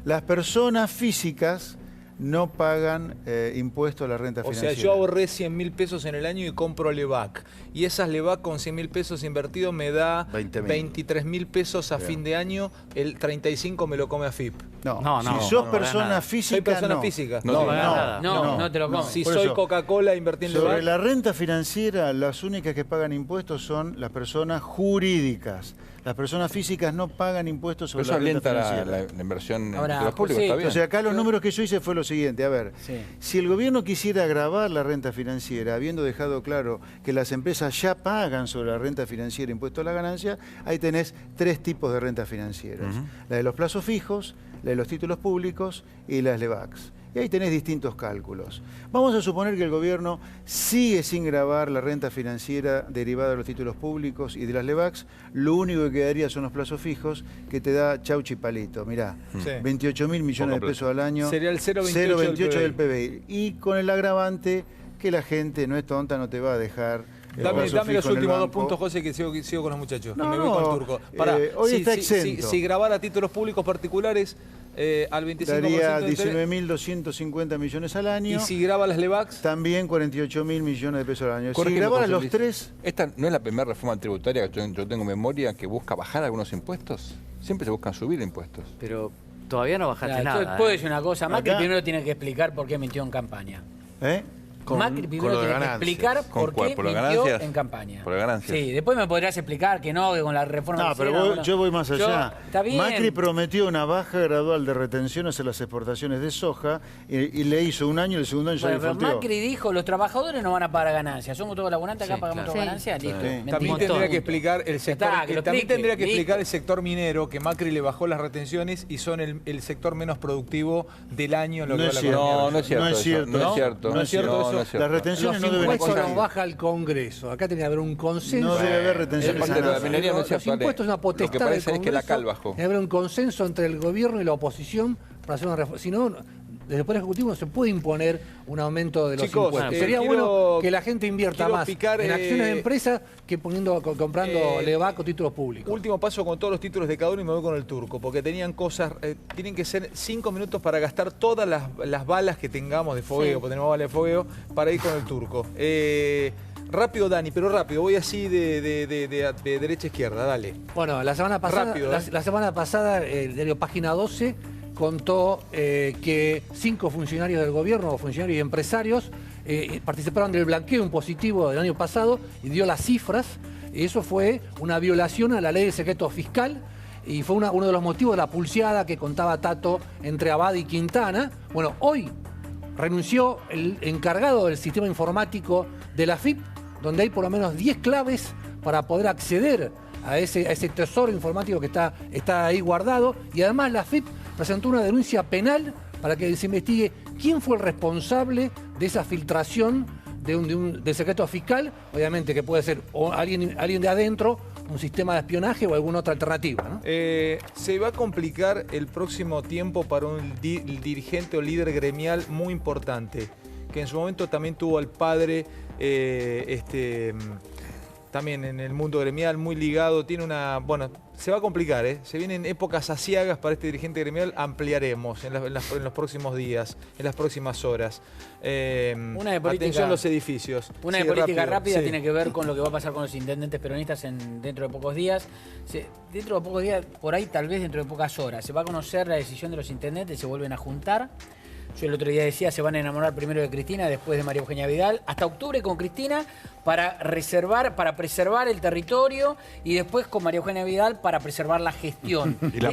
Las personas físicas no pagan impuesto a la renta
O
financiera.
sea, yo ahorré 100.000 pesos en el año y compro Levac. Y esas Levac con 100.000 pesos invertidos me da 23.000 pesos a fin de año. El 35 me lo come AFIP.
No, si sos persona física,
Soy persona
no.
física.
No te lo comes.
Si
Por
soy
eso,
Coca-Cola, invertí en
sobre
Levac.
la renta financiera, las únicas que pagan impuestos son las personas jurídicas. Las personas físicas no pagan impuestos sobre
Pero eso
la renta
alienta
financiera.
la inversión
Ahora,
en los públicos,
José,
está bien.
O sea, acá los números que yo hice fue lo siguiente. A ver, si el gobierno quisiera agravar la renta financiera, habiendo dejado claro que las empresas ya pagan sobre la renta financiera impuesto a la ganancia, ahí tenés 3 tipos de rentas financieras. La de los plazos fijos, la de los títulos públicos y las LEVACs. Y ahí tenés distintos cálculos. Vamos a suponer que el gobierno sigue sin gravar la renta financiera derivada de los títulos públicos y de las LEVACs. Lo único que quedaría son los plazos fijos, que te da chauchi palito. Mirá, 28.000 millones de pesos al año.
Sería el 0,28
del PBI. Y con el agravante que la gente no es tonta, no te va a dejar...
Dame los últimos 2 puntos, José, que sigo con los muchachos.
No,
me voy con el turco. Pará,
hoy está exento.
Si grabara títulos públicos particulares al 25%...
Daría 19.250 millones al año.
¿Y si graba las LEVACs?
También 48.000 millones de pesos al año.
Corregime,
Si grabara
José
los
Luis.
3...
¿Esta no es la primera reforma tributaria que yo tengo memoria que busca bajar algunos impuestos? Siempre se buscan subir impuestos.
Pero todavía no bajaste nada.
Puedo decir una cosa. Macri
Acá-
primero tiene que explicar por qué mintió en campaña. Macri
con
primero
lo de
tiene que
ganancias.
explicar
¿Con
por
cuál?
qué
¿Por las
mintió
ganancias?
en campaña.
Por las ganancias.
Sí, después me podrías explicar que no, que con la reforma...
No,
que
pero
hicieron,
yo voy más allá.
Está bien.
Macri prometió una baja gradual de retenciones en las exportaciones de soja y le hizo un año y el segundo año ya
Bueno,
le
pero
falteó.
Macri dijo, los trabajadores no van a pagar ganancias. Somos todos laburantes, acá
Sí,
pagamos
claro.
todas ganancias, listo.
También
Mentimos
tendría
todos.
que explicar el sector,
está, que lo
también
explique,
tendría que explicar
listo.
el sector minero, que Macri le bajó las retenciones y son el sector menos productivo del año en lo que va la economía.
No, no es cierto.
No es
eso,
cierto.
No es cierto.
No es cierto
No,
eso.
no es cierto.
Las retenciones
Los
no deben
impuestos
existir.
los baja el Congreso. Acá tenía que haber un consenso.
No debe haber retenciones.
Parte de la minería no es
Los
cierto, Ale.
impuestos es una
Lo
potestad
que parece
del
es que la
Congreso.
cal bajó.
Debe haber un consenso entre el gobierno y la oposición para hacer una reforma. Si no, desde el Poder Ejecutivo no se puede imponer un aumento de los
Chicos,
impuestos. Sería
quiero-
bueno que la gente invierta
quiero
más
picar,
en acciones de empresas que comprando Levac o títulos públicos.
Último paso con todos los títulos de cada uno y me voy con el turco, porque tenían cosas, tienen que ser 5 minutos para gastar todas las balas que tengamos de fogueo, porque tenemos balas de fogueo, para ir con el turco. Rápido, Dani, pero rápido, voy así de derecha a izquierda, dale.
Bueno, la semana pasada,
Rápido,
la semana pasada el diario Página 12 contó que 5 funcionarios del gobierno, funcionarios y empresarios, participaron del blanqueo impositivo del año pasado y dio las cifras. Y eso fue una violación a la ley de secreto fiscal y fue uno de los motivos de la pulseada que contaba Tato entre Abad y Quintana. Bueno, hoy renunció el encargado del sistema informático de la AFIP, donde hay por lo menos 10 claves para poder acceder a ese tesoro informático que está ahí guardado. Y además la AFIP presentó una denuncia penal para que se investigue quién fue el responsable de esa filtración del secreto fiscal. Obviamente que puede ser o alguien de adentro, un sistema de espionaje o alguna otra alternativa, ¿no?
Se va a complicar el próximo tiempo para un dirigente o líder gremial muy importante, que en su momento también tuvo al padre, también en el mundo gremial, muy ligado, tiene una... Bueno, se va a complicar, se vienen épocas aciagas para este dirigente gremial, ampliaremos en los próximos días, en las próximas horas.
Una de política,
atención a los edificios.
Una
Sí,
de política rápida
sí.
tiene que ver con lo que va a pasar con los intendentes peronistas dentro de pocos días. Dentro de pocos días, por ahí tal vez dentro de pocas horas, se va a conocer la decisión de los intendentes, se vuelven a juntar. Yo el otro día decía, se van a enamorar primero de Cristina, después de María Eugenia Vidal, hasta octubre con Cristina para preservar el territorio y después con María Eugenia Vidal para preservar la gestión.
Y la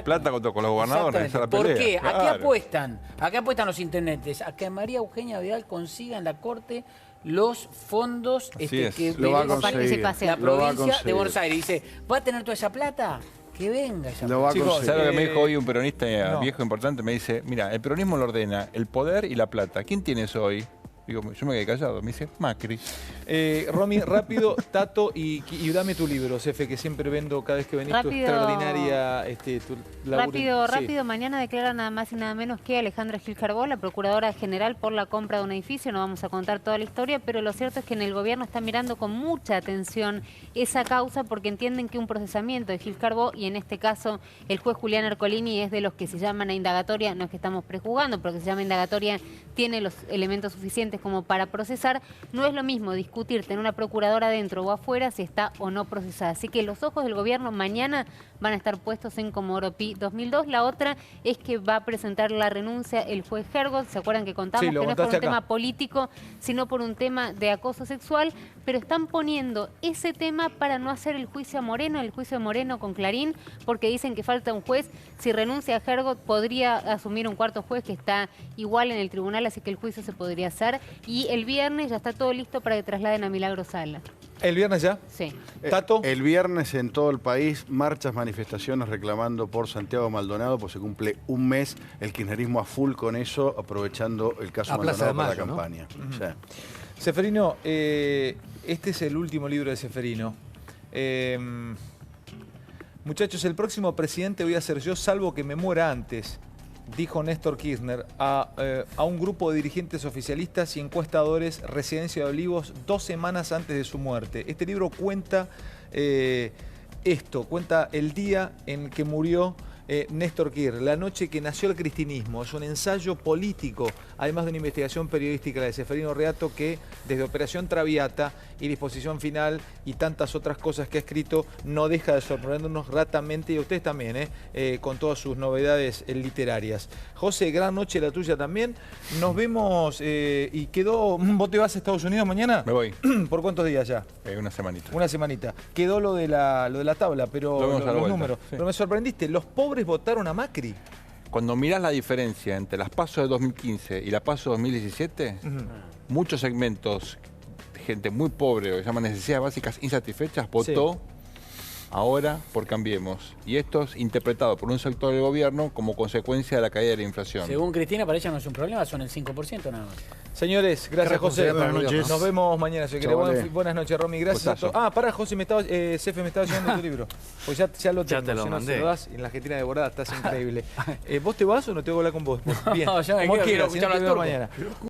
plata con los gobernadores. Esa es la
¿Por
pelea.
qué? ¿A qué
Claro.
apuestan? ¿A qué apuestan los intendentes? A que María Eugenia Vidal consiga en la Corte los fondos
Así es.
que
Lo va a
merece
conseguir.
la
Lo va a
provincia de
conseguir.
Buenos Aires. Dice, ¿va a tener toda esa plata? Que venga esa
Lo va a
Chicos,
conseguir.
¿sabes lo que me dijo hoy un peronista
No.
viejo importante? Me dice, mira, el peronismo lo ordena el poder y la plata. ¿Quién tiene eso hoy? Digo, yo me quedé callado. Me dice, Macri.
Romy, rápido, Tato, y dame tu libro, Cefe, que siempre vendo cada vez que venís tu extraordinaria...
Rápido, mañana declara nada más y nada menos que Alejandra Gil Carbó, la Procuradora General, por la compra de un edificio. No vamos a contar toda la historia, pero lo cierto es que en el gobierno está mirando con mucha atención esa causa porque entienden que un procesamiento de Gil Carbó, y en este caso el juez Julián Ercolini es de los que se llaman a indagatoria, no es que estamos prejuzgando, pero que se llama indagatoria, tiene los elementos suficientes como para procesar. No es lo mismo discutirte en una procuradora dentro o afuera si está o no procesada. Así que los ojos del gobierno mañana van a estar puestos en Comodoro Pi 2002. La otra es que va a presentar la renuncia el juez Hergot. ¿Se acuerdan que contamos que no es por un tema político, sino por un tema de acoso sexual? Pero están poniendo ese tema para no hacer el juicio a Moreno, el juicio de Moreno con Clarín, porque dicen que falta un juez. Si renuncia a Hergot, podría asumir un cuarto juez que está igual en el tribunal, así que el juicio se podría hacer. Y el viernes ya está todo listo para que trasladen a Milagro Sala.
¿El viernes ya?
Sí.
¿Tato?
El viernes en todo el país, marchas, manifestaciones reclamando por Santiago Maldonado, pues se cumple un mes, el kirchnerismo a full con eso, aprovechando el caso Maldonado para la campaña. Sí.
Ceferino, este es el último libro de Ceferino. Muchachos, el próximo presidente voy a ser yo, salvo que me muera antes, dijo Néstor Kirchner a un grupo de dirigentes oficialistas y encuestadores Residencia de Olivos 2 semanas antes de su muerte. Este libro cuenta cuenta el día en que murió Néstor Kirchner, la noche que nació el cristinismo. Es un ensayo político, además de una investigación periodística, la de Ceferino Reato, que desde Operación Traviata y Disposición Final y tantas otras cosas que ha escrito, no deja de sorprendernos gratamente, y a ustedes también, con todas sus novedades literarias. José, gran noche la tuya también. Nos vemos y quedó... ¿Vos te vas a Estados Unidos mañana?
Me voy.
¿Por cuántos días ya?
Una semanita.
Una semanita. Quedó lo de la tabla, pero los números. Sí. Pero me sorprendiste, los pobres votaron a Macri.
Cuando mirás la diferencia entre las PASO de 2015 y la PASO de 2017, muchos segmentos de gente muy pobre, o que se llaman necesidades básicas insatisfechas, votó ahora por Cambiemos. Y esto es interpretado por un sector del gobierno como consecuencia de la caída de la inflación.
Según Cristina, para ella no es un problema, son el 5% nada más.
Señores, gracias José.
Buenas noches.
Nos vemos mañana. Buenas noches, Romy. Gracias. Pará, José, Cefe, me estaba llevando tu libro. Pues ya lo tengo.
Ya te lo mandé.
No, en la Argentina de Borada estás increíble. ¿Vos te vas o no tengo que hablar con vos? Bien,
No, ya me
como
quedo,
quieras, si no te veo
mañana.